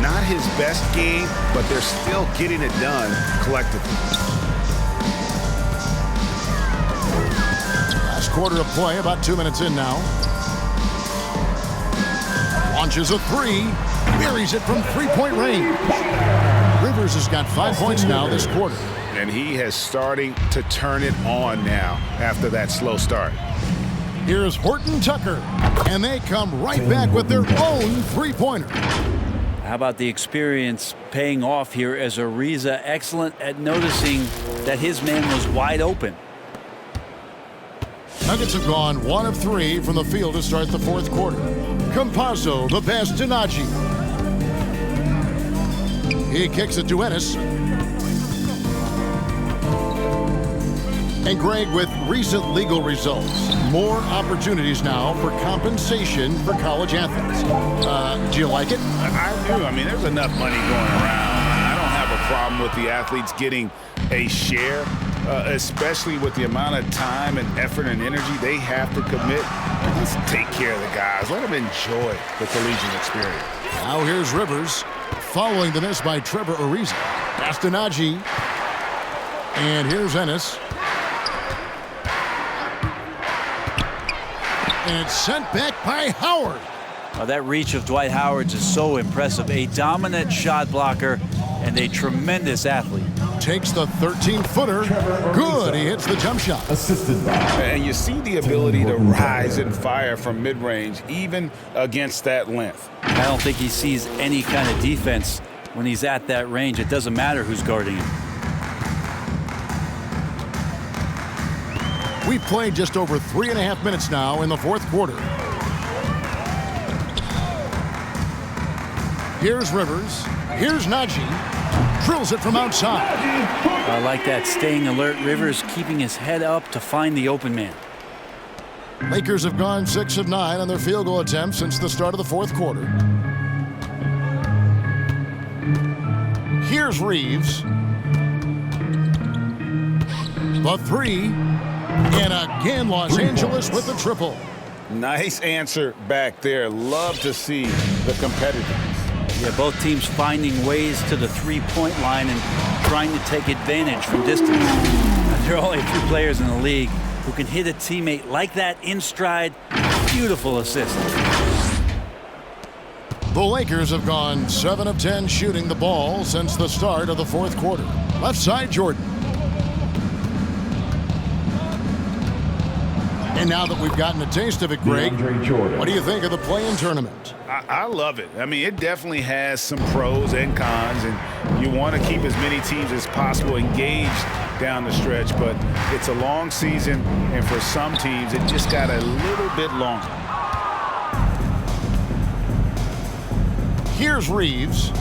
Not his best game, but they're still getting it done collectively. Last quarter of play, about 2 minutes in now. Launches a 3, buries it from 3-point range. Rivers has got 5 points now this quarter. And he has starting to turn it on now after that slow start. Here's Horton Tucker, and they come right back with their own three-pointer. How about the experience paying off here as Ariza excellent at noticing that his man was wide open. Nuggets have gone 1 of 3 from the field to start the fourth quarter. Campazzo, the pass to Nagy. He kicks it to Ennis. And Greg, with recent legal results, more opportunities now for compensation for college athletes. Do you like it? I do. I mean, there's enough money going around. I don't have a problem with the athletes getting a share, especially with the amount of time and effort and energy they have to commit. Let's take care of the guys. Let them enjoy the collegiate experience. Now here's Rivers, following the miss by Trevor Ariza. Pass to Nagy. And here's Ennis. And it's sent back by Howard. That reach of Dwight Howard's is so impressive. A dominant shot blocker and a tremendous athlete. Takes the 13-footer. Good. He hits the jump shot. Assisted by. And you see the ability to rise and fire from mid-range, even against that length. I don't think he sees any kind of defense when he's at that range. It doesn't matter who's guarding him. We've played just over 3.5 minutes now in the fourth quarter. Here's Rivers. Here's Nagy. Drills it from outside. I like that, staying alert. Rivers keeping his head up to find the open man. Lakers have gone 6 of 9 on their field goal attempts since the start of the fourth quarter. Here's Reeves. The three. And again, Los Angeles with the triple. Nice answer back there. Love to see the competitiveness. Yeah, both teams finding ways to the three-point line and trying to take advantage from distance. There are only a few players in the league who can hit a teammate like that in stride. Beautiful assist. The Lakers have gone 7 of 10 shooting the ball since the start of the fourth quarter. Left side, Jordan. And now that we've gotten a taste of it, Greg, what do you think of the play-in tournament? I love it. I mean, it definitely has some pros and cons, and you want to keep as many teams as possible engaged down the stretch, but it's a long season, and for some teams, it just got a little bit longer. Here's Reeves.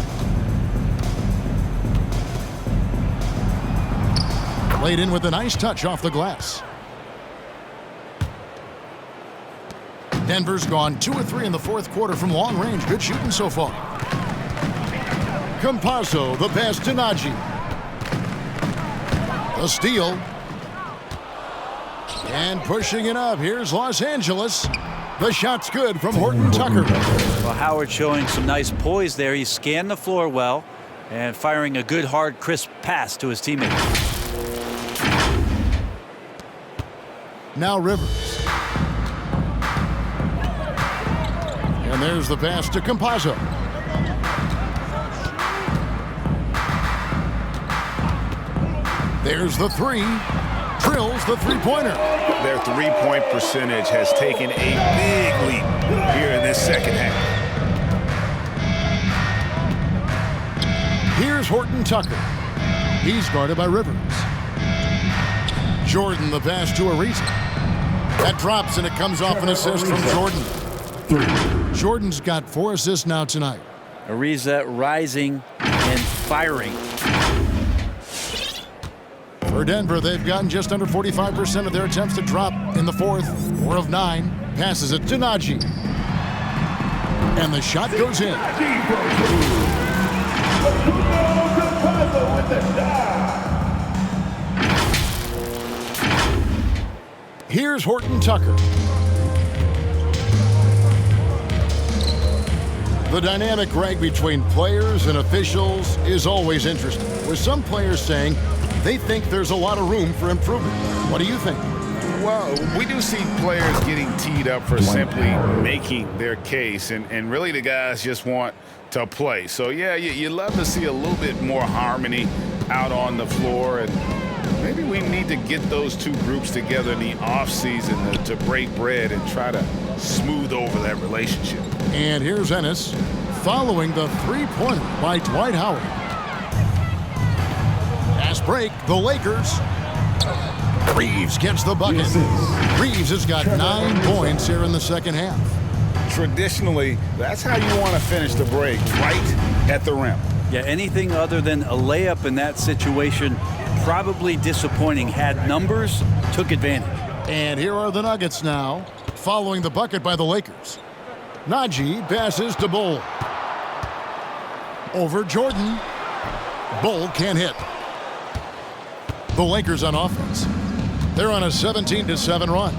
Laid in with a nice touch off the glass. Denver's gone 2 of 3 in the fourth quarter from long range. Good shooting so far. Campazzo, the pass to Nagy. The steal. And pushing it up. Here's Los Angeles. The shot's good from Horton Tucker. Well, Howard showing some nice poise there. He scanned the floor well and firing a good, hard, crisp pass to his teammate. Now Rivers. And there's the pass to Campazzo. There's the three. Drills the three-pointer. Their three-point percentage has taken a big leap here in this second half. Here's Horton Tucker. He's guarded by Rivers. Jordan, the pass to Ariza. That drops, and it comes off an assist from Jordan. Jordan's got 4 assists now tonight. Ariza rising and firing. For Denver, they've gotten just under 45% of their attempts to drop in the fourth. 4 of 9. Passes it to Nagy. And the shot goes in. Here's Horton Tucker. The dynamic, Greg, between players and officials is always interesting, with some players saying they think there's a lot of room for improvement. What do you think? Well, we do see players getting teed up for simply making their case, and really the guys just want to play. So, yeah, you love to see a little bit more harmony out on the floor, and maybe we need to get those two groups together in the offseason to break bread and try to smooth over that relationship. And here's Ennis following the three-pointer by Dwight Howard. Fast break, the Lakers. Reeves gets the bucket. Reeves has got 9 points here in the second half. Traditionally, that's how you want to finish the break, right at the rim. Yeah, anything other than a layup in that situation, probably disappointing. Had numbers, took advantage. And here are the Nuggets now, following the bucket by the Lakers. Najee passes to Bull. Over Jordan. Bull can't hit. The Lakers on offense. They're on a 17-7 run.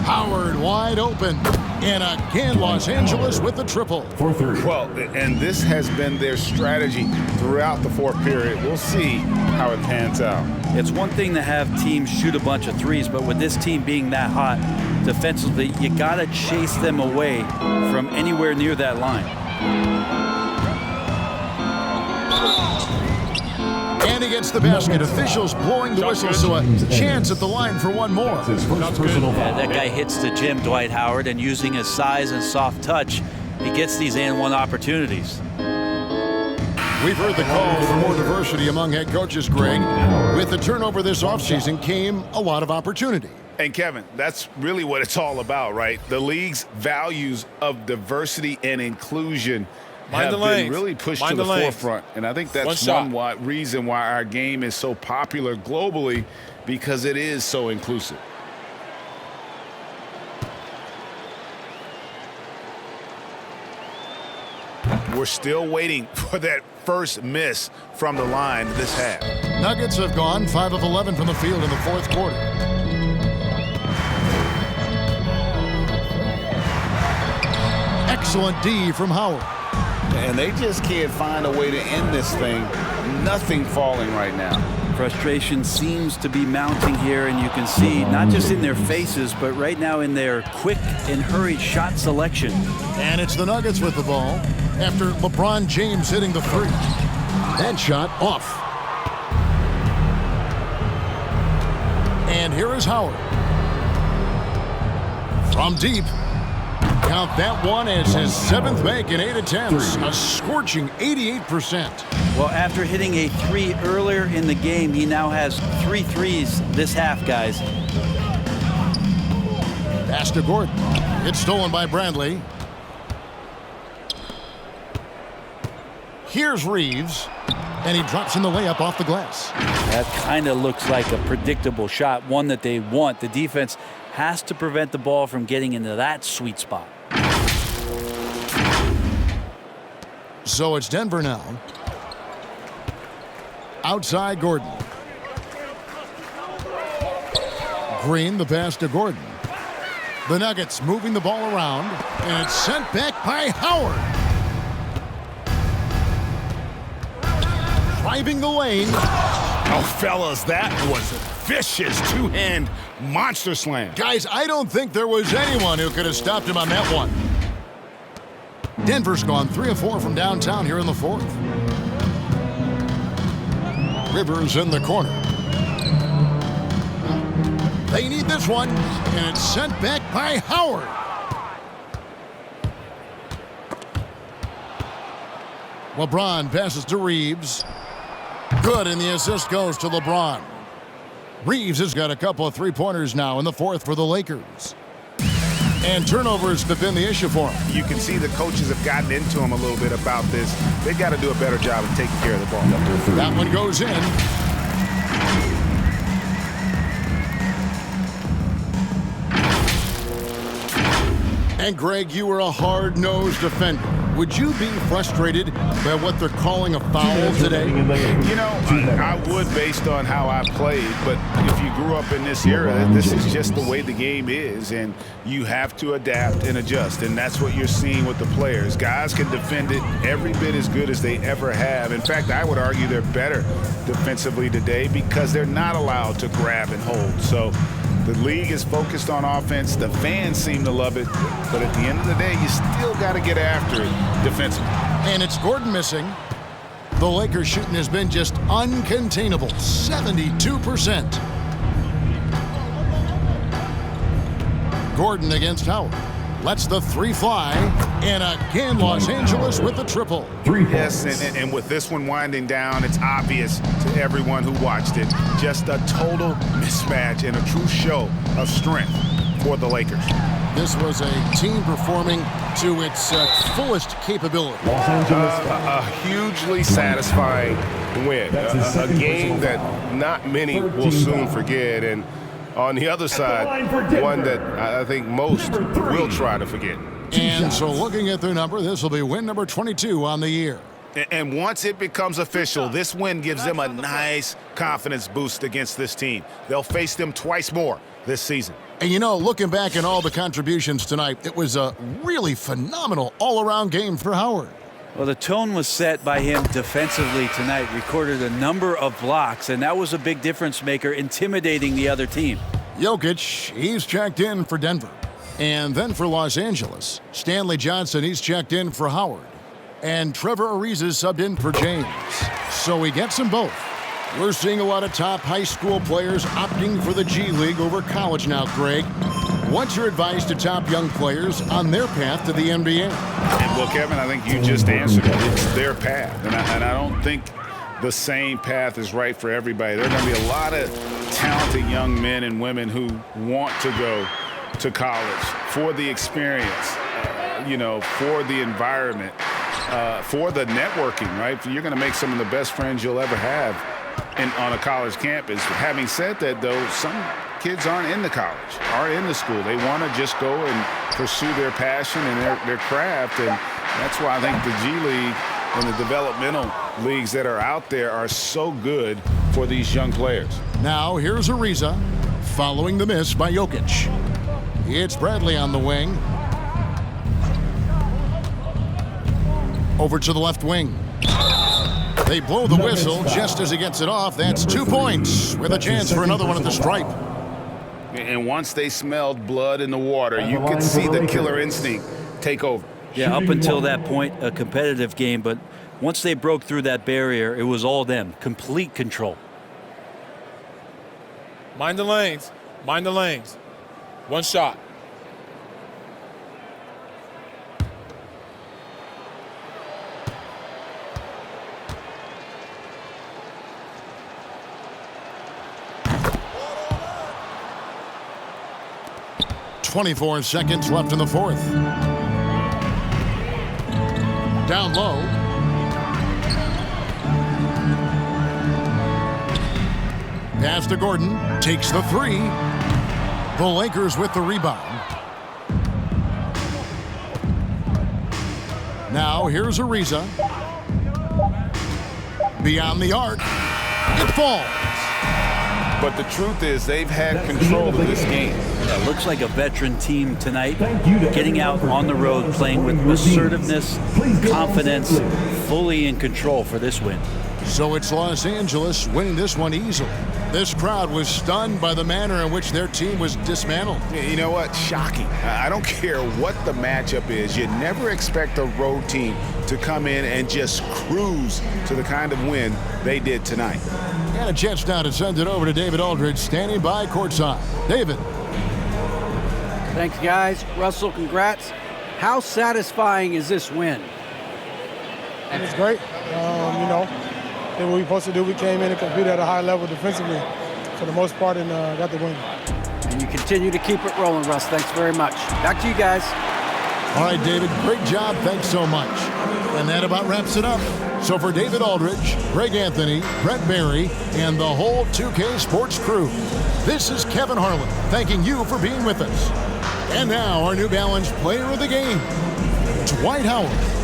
Howard wide open. And again, Los Angeles with the triple. For three. Well, and this has been their strategy throughout the fourth period. We'll see how it pans out. It's one thing to have teams shoot a bunch of threes, but with this team being that hot defensively, you got to chase them away from anywhere near that line. And he gets the basket. Officials blowing the whistle, so a chance at the line for one more. That guy hits the gym, Dwight Howard, and using his size and soft touch, he gets these and-one opportunities. We've heard the call for more diversity among head coaches, Greg. With the turnover this offseason came a lot of opportunity. And Kevin, that's really what it's all about, right? The league's values of diversity and inclusion have been really pushed to the forefront. And I think that's one reason why our game is so popular globally, because it is so inclusive. We're still waiting for that first miss from the line this half. Nuggets have gone 5 of 11 from the field in the fourth quarter. Excellent D from Howard. And they just can't find a way to end this thing. Nothing falling right now. Frustration seems to be mounting here, and you can see not just in their faces, but right now in their quick and hurried shot selection. And it's the Nuggets with the ball after LeBron James hitting the three. That shot off. And here is Howard. From deep. Count that one as his 7th make in 8 attempts. A scorching 88%. Well, after hitting a three earlier in the game, he now has 3 threes this half, guys. Pass to Gordon. It's stolen by Bradley. Here's Reeves. And he drops in the layup off the glass. That kind of looks like a predictable shot, one that they want. The defense has to prevent the ball from getting into that sweet spot. So it's Denver now. Outside Gordon. Green, the pass to Gordon. The Nuggets moving the ball around, and it's sent back by Howard. Driving the lane. Oh, fellas, that was a vicious two-hand monster slam. Guys, I don't think there was anyone who could have stopped him on that one. Denver's gone 3 of 4 from downtown here in the fourth. Rivers in the corner. They need this one, and it's sent back by Howard. LeBron passes to Reeves. Good, and the assist goes to LeBron. Reeves has got a couple of three-pointers now in the fourth for the Lakers. And turnovers have been the issue for him. You can see the coaches have gotten into him a little bit about this. They've got to do a better job of taking care of the ball. That one goes in. And Greg, you were a hard-nosed defender. would you be frustrated by what they're calling a foul today? You know, I would based on how I played, but if you grew up in this era, this is just the way the game is, and you have to adapt and adjust, and that's what you're seeing with the players. Guys can defend it every bit as good as they ever have. In fact, I would argue they're better defensively today because they're not allowed to grab and hold. So the league is focused on offense. The fans seem to love it, but at the end of the day, you still got to get after it defensively. And it's Gordon missing. The Lakers shooting has been just uncontainable, 72%. Gordon against Howard. Lets the three fly, and again Los Angeles with the triple. Yes, and with this one winding down, it's obvious to everyone who watched it. Just a total mismatch and a true show of strength for the Lakers. This was a team performing to its fullest capability. A hugely satisfying win. A game that not many will soon forget. And on the other side, one that I think most will try to forget. And so looking at their number, this will be win number 22 on the year. And once it becomes official, this win gives them a nice confidence boost against this team. They'll face them twice more this season. And you know, looking back at all the contributions tonight, it was a really phenomenal all-around game for Howard. Well, the tone was set by him defensively tonight. Recorded a number of blocks, and that was a big difference maker, intimidating the other team. Jokic, he's checked in for Denver. And then for Los Angeles, Stanley Johnson, he's checked in for Howard. And Trevor Ariza subbed in for James. So he gets them both. We're seeing a lot of top high school players opting for the G League over college now, Greg. What's your advice to top young players on their path to the NBA? And well, Kevin, I think you just answered it. It's their path. And I don't think the same path is right for everybody. There are going to be a lot of talented young men and women who want to go to college for the experience, for the environment, for the networking, right? You're going to make some of the best friends you'll ever have on a college campus. Having said that, though, some kids aren't in the college, aren't in the school. They want to just go and pursue their passion and their craft, and that's why I think the G League and the developmental leagues that are out there are so good for these young players. Now here's Ariza following the miss by Jokic. It's Bradley on the wing. Over to the left wing. They blow the whistle just as he gets it off. That's 2 points with a chance for another one at the stripe. And once they smelled blood in the water, you could see the killer instinct take over. Yeah, up until that point, a competitive game, but once they broke through that barrier, it was all them. Complete control. Mind the lanes. Mind the lanes. One shot. .24 seconds left in the fourth. Down low. Pass to Gordon. Takes the three. The Lakers with the rebound. Now here's Ariza. Beyond the arc. It falls. But the truth is they've had control of this game. Yeah, looks like a veteran team tonight, getting out on the road, playing with assertiveness, confidence, fully in control for this win. So it's Los Angeles winning this one easily. This crowd was stunned by the manner in which their team was dismantled. You know what? Shocking. I don't care what the matchup is. You never expect a road team to come in and just cruise to the kind of win they did tonight. And a chance now to send it over to David Aldridge, standing by courtside. David. Thanks, guys. Russell, congrats. How satisfying is this win? And it's great. Did what we were supposed to do. We came in and competed at a high level defensively for the most part and got the win. And you continue to keep it rolling, Russ. Thanks very much. Back to you guys. All right, David, great job. Thanks so much. And that about wraps it up. So for David Aldridge, Greg Anthony, Brett Barry, and the whole 2K Sports crew, this is Kevin Harlan thanking you for being with us. And now our New Balance player of the game, Dwight Howard.